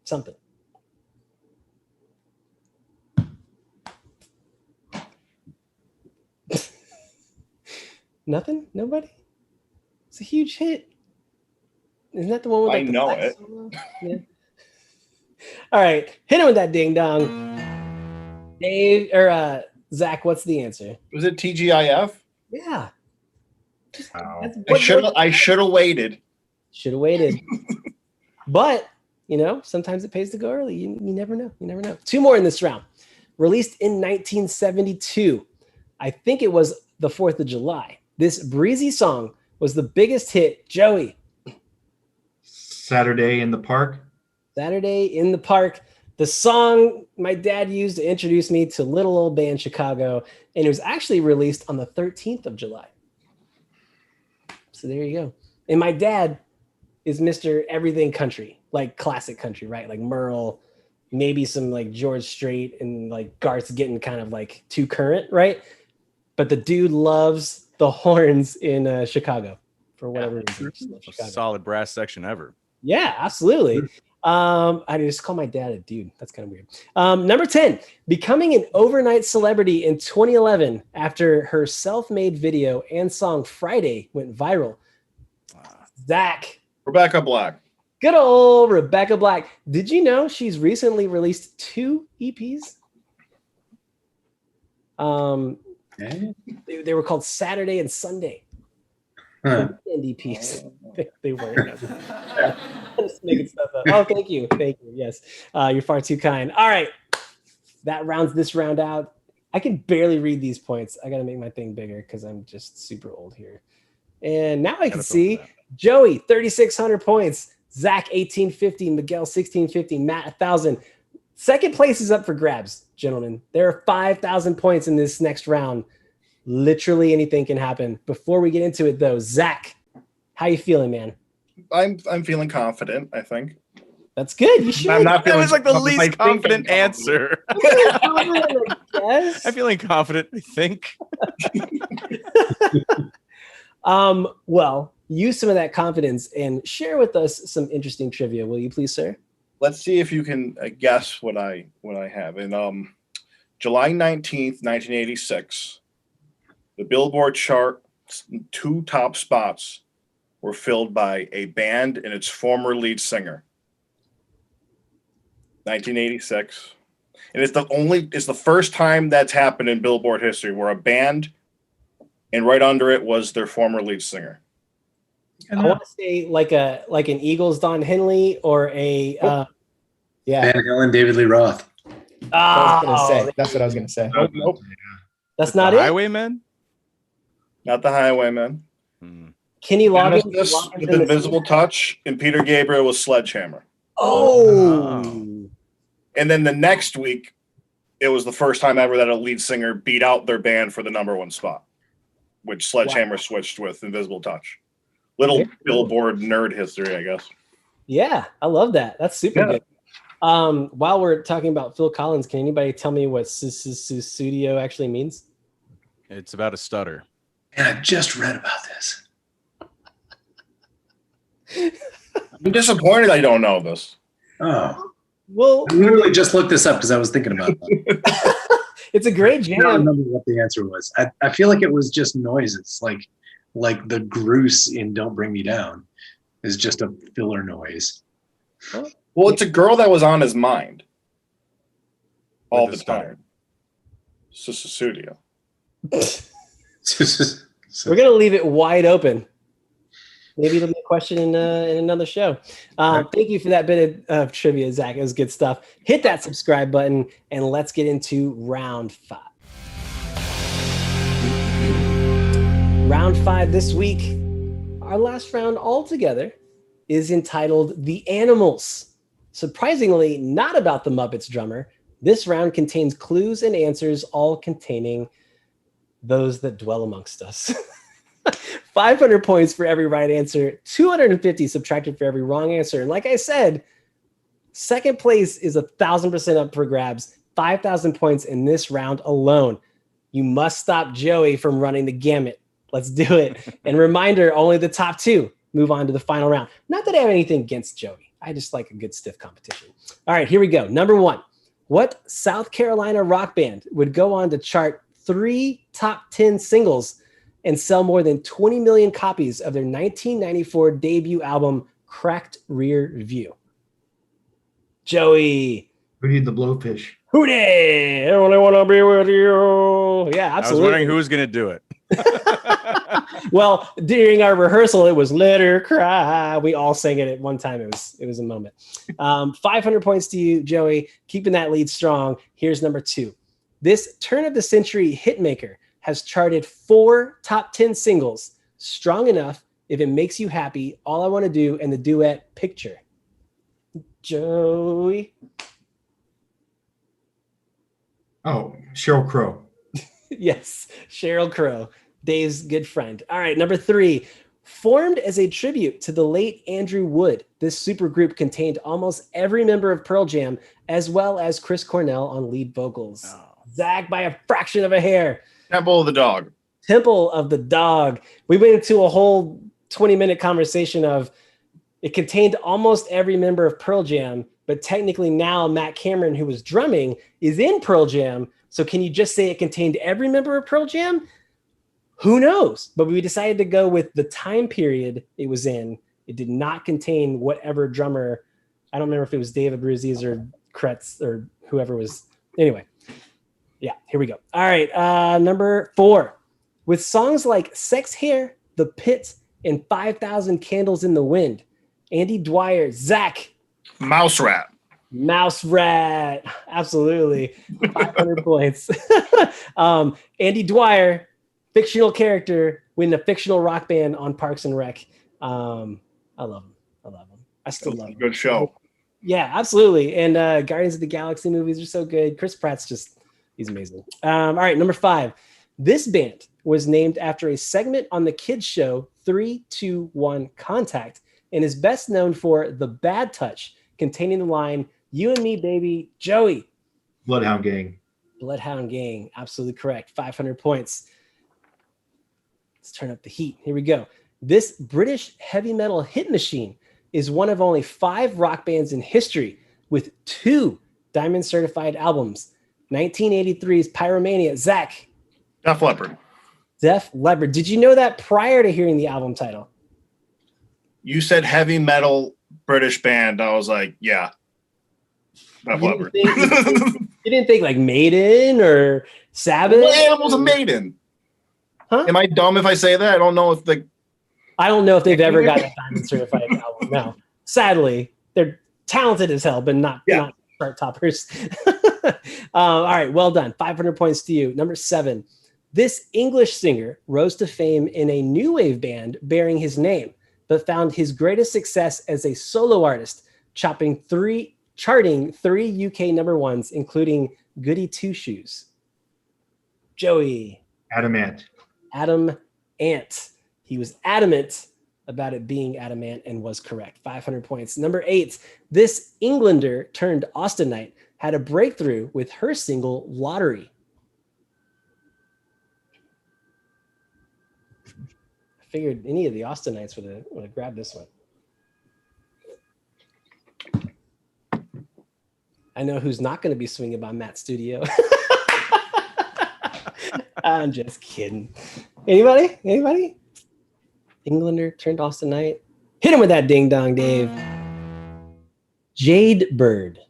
something. Nothing? Nobody? It's a huge hit. Isn't that the one with like, I know it. Yeah. All right, hit him with that ding dong. Dave or Zach, what's the answer? Was it TGIF? Yeah. Wow. I should have waited. Should have waited. But you know, sometimes it pays to go early. You never know. You never know. 2 more in this round. Released in 1972. I think it was the 4th of July. This breezy song was the biggest hit. Joey. Saturday in the Park. Saturday in the Park. The song my dad used to introduce me to Little Old Band Chicago, and it was actually released on the 13th of July. So there you go. And my dad is Mr. Everything Country, like classic country, right? Like Merle, maybe some like George Strait, and like Garth's getting kind of like too current, right? But the dude loves the horns in Chicago for whatever reason. Solid brass section ever. Yeah, absolutely. I just call my dad a dude. That's kind of weird. Number 10, becoming an overnight celebrity in 2011 after her self-made video and song Friday went viral. Zach. Rebecca Black. Good old Rebecca Black. Did you know she's recently released 2 EPs? They were called Saturday and Sunday. And EPs. They weren't. I'm just making stuff up. Oh, thank you. Thank you. Yes. You're far too kind. All right. That rounds this round out. I can barely read these points. I got to make my thing bigger because I'm just super old here. And now I can see Joey, 3,600 points. Zach, 1,850. Miguel, 1,650. Matt, 1,000. Second place is up for grabs, gentlemen. There are 5,000 points in this next round. Literally anything can happen. Before we get into it, though, Zach, how you feeling, man? I'm feeling confident, I think. That's good. You should. I'm not feeling, that was like the least confident answer. I'm feeling confident, I think. Well, use some of that confidence and share with us some interesting trivia, will you please, sir? Let's see if you can guess what I have. In July 19th, 1986, the Billboard chart 2 top spots were filled by a band and its former lead singer. 1986. And it's the first time that's happened in Billboard history where a band and right under it was their former lead singer. I want to say like an Eagles Don Henley or a Van Halen, David Lee Roth. That's what I was gonna say. Nope. That's not it. Highwaymen? Not the Highwaymen. Kenny Loggins with Invisible Touch, and Peter Gabriel was Sledgehammer. Oh. And then the next week, it was the first time ever that a lead singer beat out their band for the #1 spot, which Sledgehammer switched with Invisible Touch. Little Billboard nerd history, I guess. Yeah, I love that. That's super good. While we're talking about Phil Collins, can anybody tell me what studio actually means? It's about a stutter. And I just read about this. I'm disappointed I don't know this. Oh. Well, I literally just looked this up because I was thinking about that. It's a great jam. I don't remember what the answer was. I feel like it was just noises, like the Groose in Don't Bring Me Down is just a filler noise. Well, it's a girl that was on his mind all the time. Studio. We're gonna leave it wide open. Maybe it'll be a question in another show. Thank you for that bit of trivia, Zach. It was good stuff. Hit that subscribe button and let's get into round 5. Round 5 this week. Our last round altogether is entitled The Animals. Surprisingly, not about the Muppets drummer. This round contains clues and answers, all containing those that dwell amongst us. 500 points for every right answer, 250 subtracted for every wrong answer. And like I said, second place is 1,000% up for grabs, 5,000 points in this round alone. You must stop Joey from running the gamut. Let's do it. And reminder, only the top two move on to the final round. Not that I have anything against Joey. I just like a good stiff competition. All right, here we go. Number one. What South Carolina rock band would go on to chart 3 top 10 singles and sell more than 20 million copies of their 1994 debut album, Cracked Rear View? Joey. We need the Blowfish. Who dey? I only want to be with you. Yeah, absolutely. I was wondering who was going to do it. Well, during our rehearsal, it was Let Her Cry. We all sang it at one time. It was a moment. 500 points to you, Joey. Keeping that lead strong. Here's number two. This turn of the century hitmaker has charted 4 top 10 singles. Strong Enough, If It Makes You Happy, All I Want to Do, and the duet Picture. Joey. Oh, Sheryl Crow. Yes, Sheryl Crow, Dave's good friend. All right, number 3. Formed as a tribute to the late Andrew Wood, this supergroup contained almost every member of Pearl Jam, as well as Chris Cornell on lead vocals. Oh. Zach, by a fraction of a hair. Temple of the Dog. Temple of the Dog. We went into a whole 20-minute conversation of it contained almost every member of Pearl Jam, but technically now Matt Cameron, who was drumming, is in Pearl Jam. So can you just say it contained every member of Pearl Jam? Who knows? But we decided to go with the time period it was in. It did not contain whatever drummer. I don't remember if it was David Abruzzi's or Kretz or whoever was. Anyway, yeah, here we go. All right, number 4. With songs like Sex Hair, The Pit, and 5,000 Candles in the Wind, Andy Dwyer, Zach. Mouse Rat. Mouse Rat. Absolutely. 500 points. Andy Dwyer, fictional character, winning a fictional rock band on Parks and Rec. I love him. I still love him. Good show. Yeah, absolutely. And Guardians of the Galaxy movies are so good. Chris Pratt's he's amazing. All right, number 5. This band was named after a segment on the kids show 3, 2, 1 Contact and is best known for The Bad Touch, containing the line, "You and me, baby, Joey." Bloodhound Gang. Bloodhound Gang. Absolutely correct. 500 points. Let's turn up the heat. Here we go. This British heavy metal hit machine is one of only 5 rock bands in history with 2 Diamond certified albums. 1983's Pyromania. Zach. Def Leppard. Def Leppard. Did you know that prior to hearing the album title? You said heavy metal British band. I was like, yeah. Def Leppard. You didn't think like Maiden or Sabbath? What Animal's a Maiden? Huh? Am I dumb if I say that? I don't know if they've ever got a Diamond certified album. No. Sadly, they're talented as hell, but not chart toppers. All right, well done. 500 points to you. Number 7. This English singer rose to fame in a new wave band bearing his name, but found his greatest success as a solo artist, charting 3 UK number 1s, including Goody Two Shoes. Joey. Adam Ant. He was adamant about it being Adamant and was correct. 500 points. Number 8. This Englander turned Austinite had a breakthrough with her single Lottery. I figured any of the Austinites would have grabbed this one. I know who's not going to be swinging by Matt's studio. I'm just kidding. Anybody? Englander turned Austinite. Hit him with that ding dong, Dave. Jade Bird.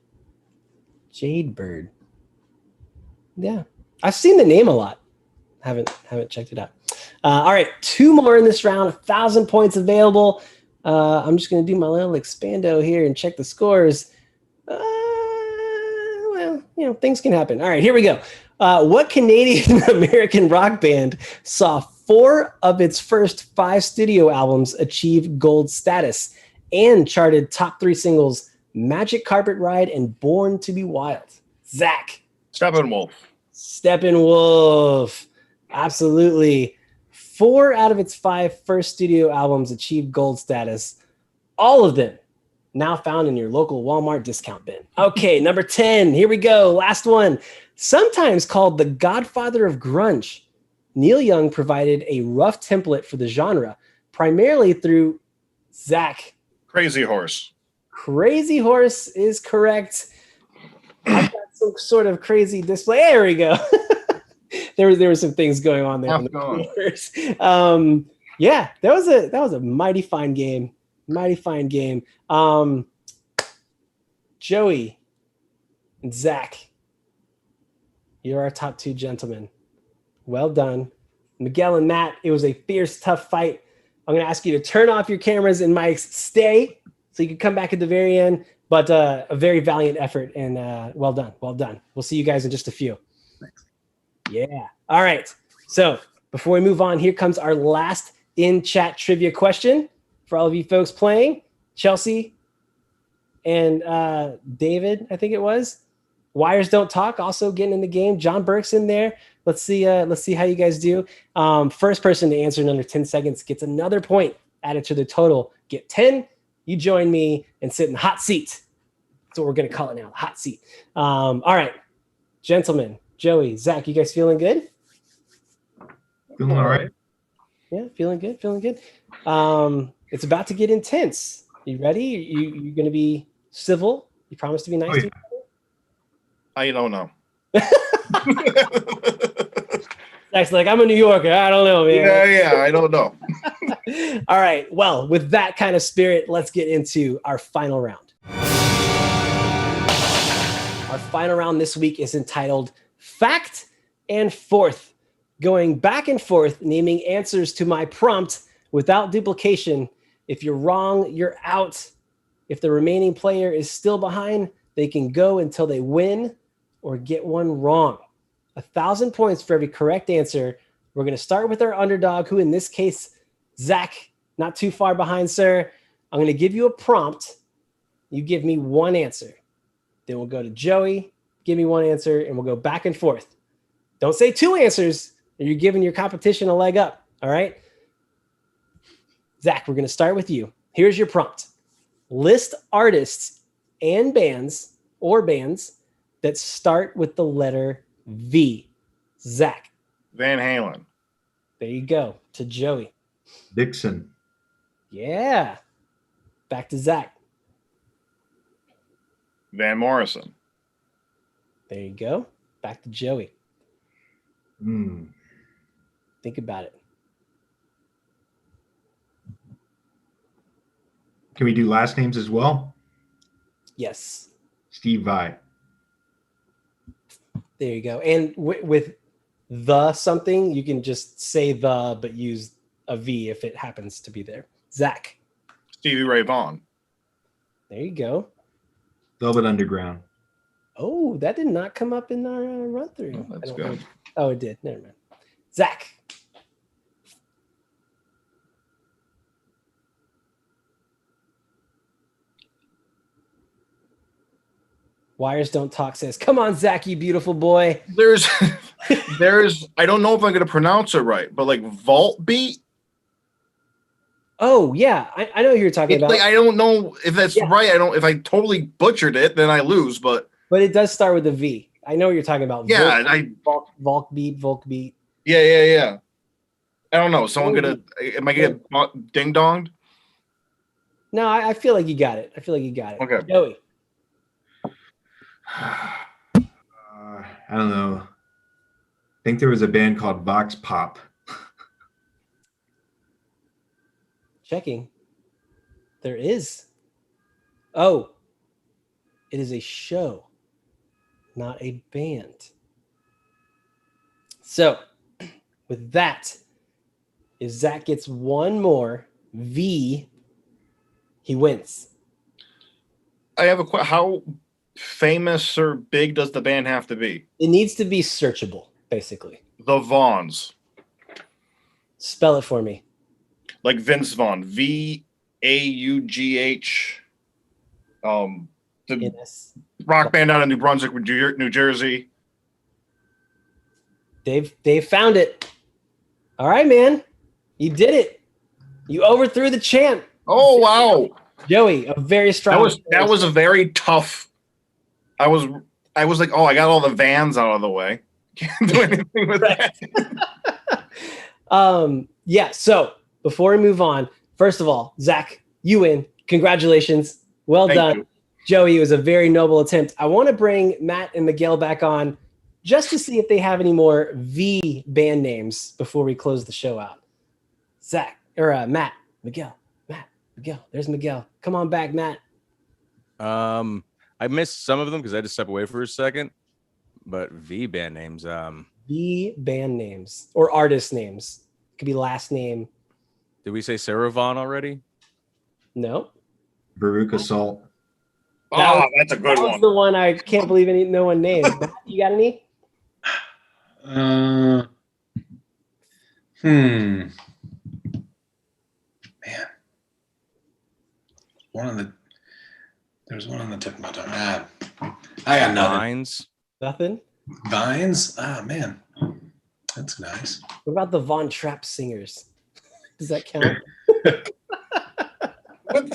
Yeah, I've seen the name a lot. Haven't checked it out. All right, 2 more in this round. 1,000 points available. I'm just going to do my little expando here and check the scores. Things can happen. All right, here we go. What Canadian American rock band saw 4 of its first 5 studio albums achieved gold status and charted top 3 singles Magic Carpet Ride and Born to be Wild. Zach. Steppenwolf. Steppenwolf. Absolutely. 4 out of its 5 first studio albums achieved gold status. All of them now found in your local Walmart discount bin. Okay, number 10. Here we go. Last one. Sometimes called the godfather of grunge, Neil Young provided a rough template for the genre, primarily through Zach. Crazy Horse. Crazy Horse is correct. I've got some sort of crazy display. There we go. there were some things going on there. Yeah, that was a mighty fine game. Mighty fine game. Joey and Zach, you're our top 2 gentlemen. Well done. Miguel and Matt, it was a fierce, tough fight. I'm going to ask you to turn off your cameras and mics, stay, so you can come back at the very end. But a very valiant effort, and well done. Well done. We'll see you guys in just a few. Thanks. Yeah. All right. So before we move on, here comes our last in-chat trivia question for all of you folks playing. Chelsea and David, I think it was. Wires Don't Talk also getting in the game. John Burke's in there. Let's see how you guys do. First person to answer in under 10 seconds gets another point added to the total. Get 10. You join me and sit in the hot seat. That's what we're going to call it now, hot seat. All right, gentlemen, Joey, Zach, you guys feeling good? Feeling all right. Yeah, feeling good. It's about to get intense. You ready? You're going to be civil? You promise to be nice to each other? I don't know. Zach's like, I'm a New Yorker. I don't know, man. Yeah, I don't know. All right. Well, with that kind of spirit, let's get into our final round. Our final round this week is entitled Fact and Forth, going back and forth, naming answers to my prompt without duplication. If you're wrong, you're out. If the remaining player is still behind, they can go until they win or get one wrong. 1,000 points for every correct answer. We're going to start with our underdog, who in this case, Zach, not too far behind, sir. I'm going to give you a prompt. You give me one answer. Then we'll go to Joey, give me one answer, and we'll go back and forth. Don't say 2 answers, or you're giving your competition a leg up, all right? Zach, we're going to start with you. Here's your prompt. List artists and bands that start with the letter V. Zach. Van Halen. There you go. To Joey. Dixon. Yeah. Back to Zach. Van Morrison. There you go. Back to Joey. Think about it. Can we do last names as well? Yes. Steve Vai. There you go. And with the something, you can just say the, but use a V if it happens to be there. Zach. Stevie Ray Vaughan. There you go. Velvet Underground. Oh, that did not come up in our run through. Oh, that's good. Oh, it did. Never mind. Zach. Wires Don't Talk says, come on, Zach, you beautiful boy. There's, I don't know if I'm going to pronounce it right, but like Vault Beat. Oh, yeah. I know who you're talking about. Like, I don't know if that's right. If I totally butchered it, then I lose, but it does start with a V. I know what you're talking about. Yeah. Volk beat. Yeah. I don't know. Am I going to get ding donged? No, I feel like you got it. Okay. Joey. I don't know. I think there was a band called Vox Pop. Checking. There is. Oh, it is a show, not a band. So, with that, if Zach gets one more V, he wins. I have a question. How famous or big does the band have to be? It needs to be searchable, basically. The Vaughns. Spell it for me. Like Vince Vaughn, Vaugh. The Guinness. rock band out of New Brunswick, New Jersey. Dave found it. All right, man. You did it. You overthrew the champ. Oh wow, Joey, a very strong. that was a very tough. I was like, oh, I got all the vans out of the way. Can't do anything with that. Yeah. So before we move on, first of all, Zach, you win. Congratulations. Well Thank done. you. Joey, it was a very noble attempt. I want to bring Matt and Miguel back on just to see if they have any more V band names before we close the show out. Matt, Miguel. There's Miguel. Come on back, Matt. I missed some of them because I had to step away for a second. But V band names. V band names or artist names. It could be last name. Did we say Sarah Vaughan already? No. Veruca Salt. That's a good That was one. the one I can't believe no one named. You got any? Man. There's one on the tip of my tongue. I got nothing. Vines. Nothing? Vines? Man. That's nice. What about the Von Trapp singers? Does that count?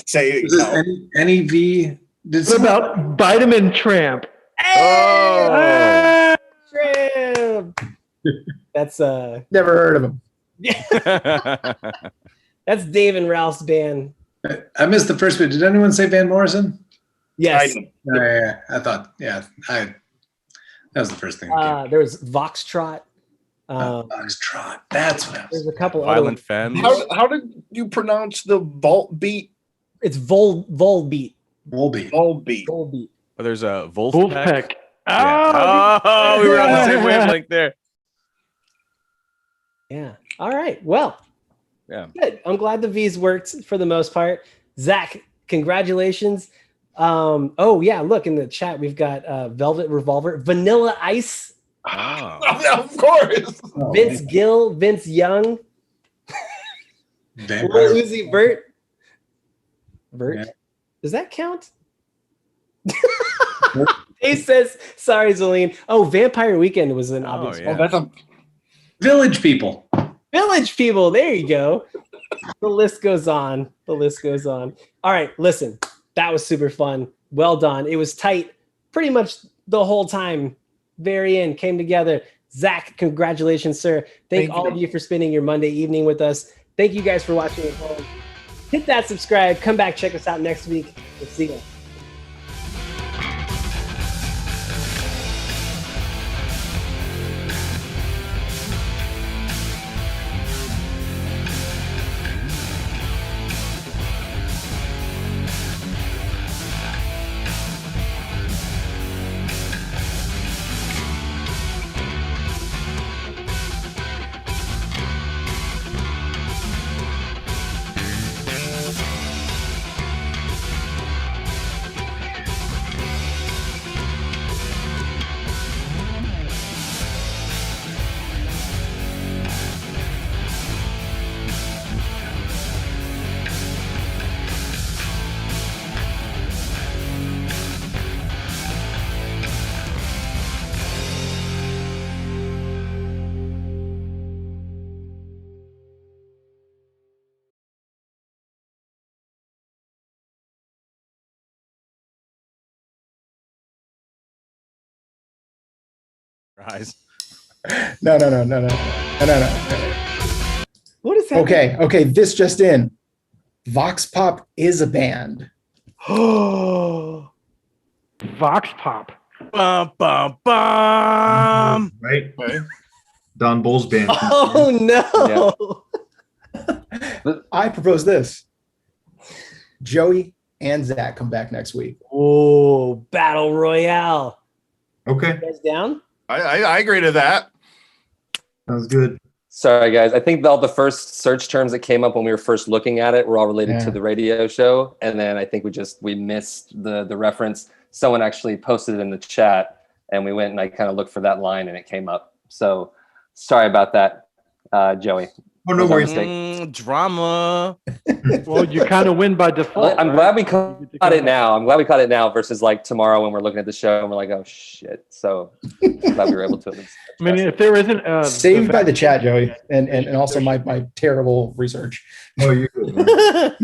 Say it. Is this any V? What about Vitamin Tramp? Oh. Tramp! That's Never heard of him. that's Dave and Ralph's band. I missed the first bit. Did anyone say Van Morrison? Yes. Yeah, I thought. Yeah, that was the first thing. That There was Voxtrot. Foxtrot. That's what I was. There's a couple Violent other Femmes. How did you pronounce the vault beat? It's Volbeat. Volbeat. Volbeat. Volbeat. Oh, there's a Wolfpack. Wolfpack. Yeah. Oh, we were on the same wavelength there. Yeah. All right. Well, Yeah. good. I'm glad the V's worked for the most part. Zach, congratulations. Oh yeah, look in the chat. We've got Velvet Revolver, Vanilla Ice, Oh. Of course. Vince Gill, Vince Young, Vampire. Lil Uzi Vert. Yeah. Does that count? He says, sorry, Zoline. Oh, Vampire Weekend was an obvious yeah. one. That's a Village People. Village People. There you go. The list goes on. The list goes on. All right, listen. That was super fun. Well done. It was tight pretty much the whole time. Very end. Came together. Zach, congratulations, sir. Thank all of you for spending your Monday evening with us. Thank you guys for watching at home. Hit that subscribe. Come back. Check us out next week. We'll see you. Rise. No. What is that? Okay. This just in. Vox Pop is a band. Oh. Vox Pop. Bum, bum, bum. Right? Don Bull's band. Oh no. I propose this. Joey and Zach come back next week. Oh, Battle Royale. Okay. You guys down? I agree to that. Sounds good. Sorry, guys. I think all the first search terms that came up when we were first looking at it were all related Yeah. to the radio show. And then I think we missed the reference. Someone actually posted it in the chat and we went and I kind of looked for that line and it came up. So sorry about that, Joey. Oh, no Was our worries. mistake. Drama. Well, you kind of win by default. I'm right? glad we You caught get to come it now. I'm glad we caught it now versus like tomorrow when we're looking at the show and we're like, oh shit. So glad we were able to. I mean, if there isn't Saved by the chat, Joey, and also my terrible research. Oh, you're good, man.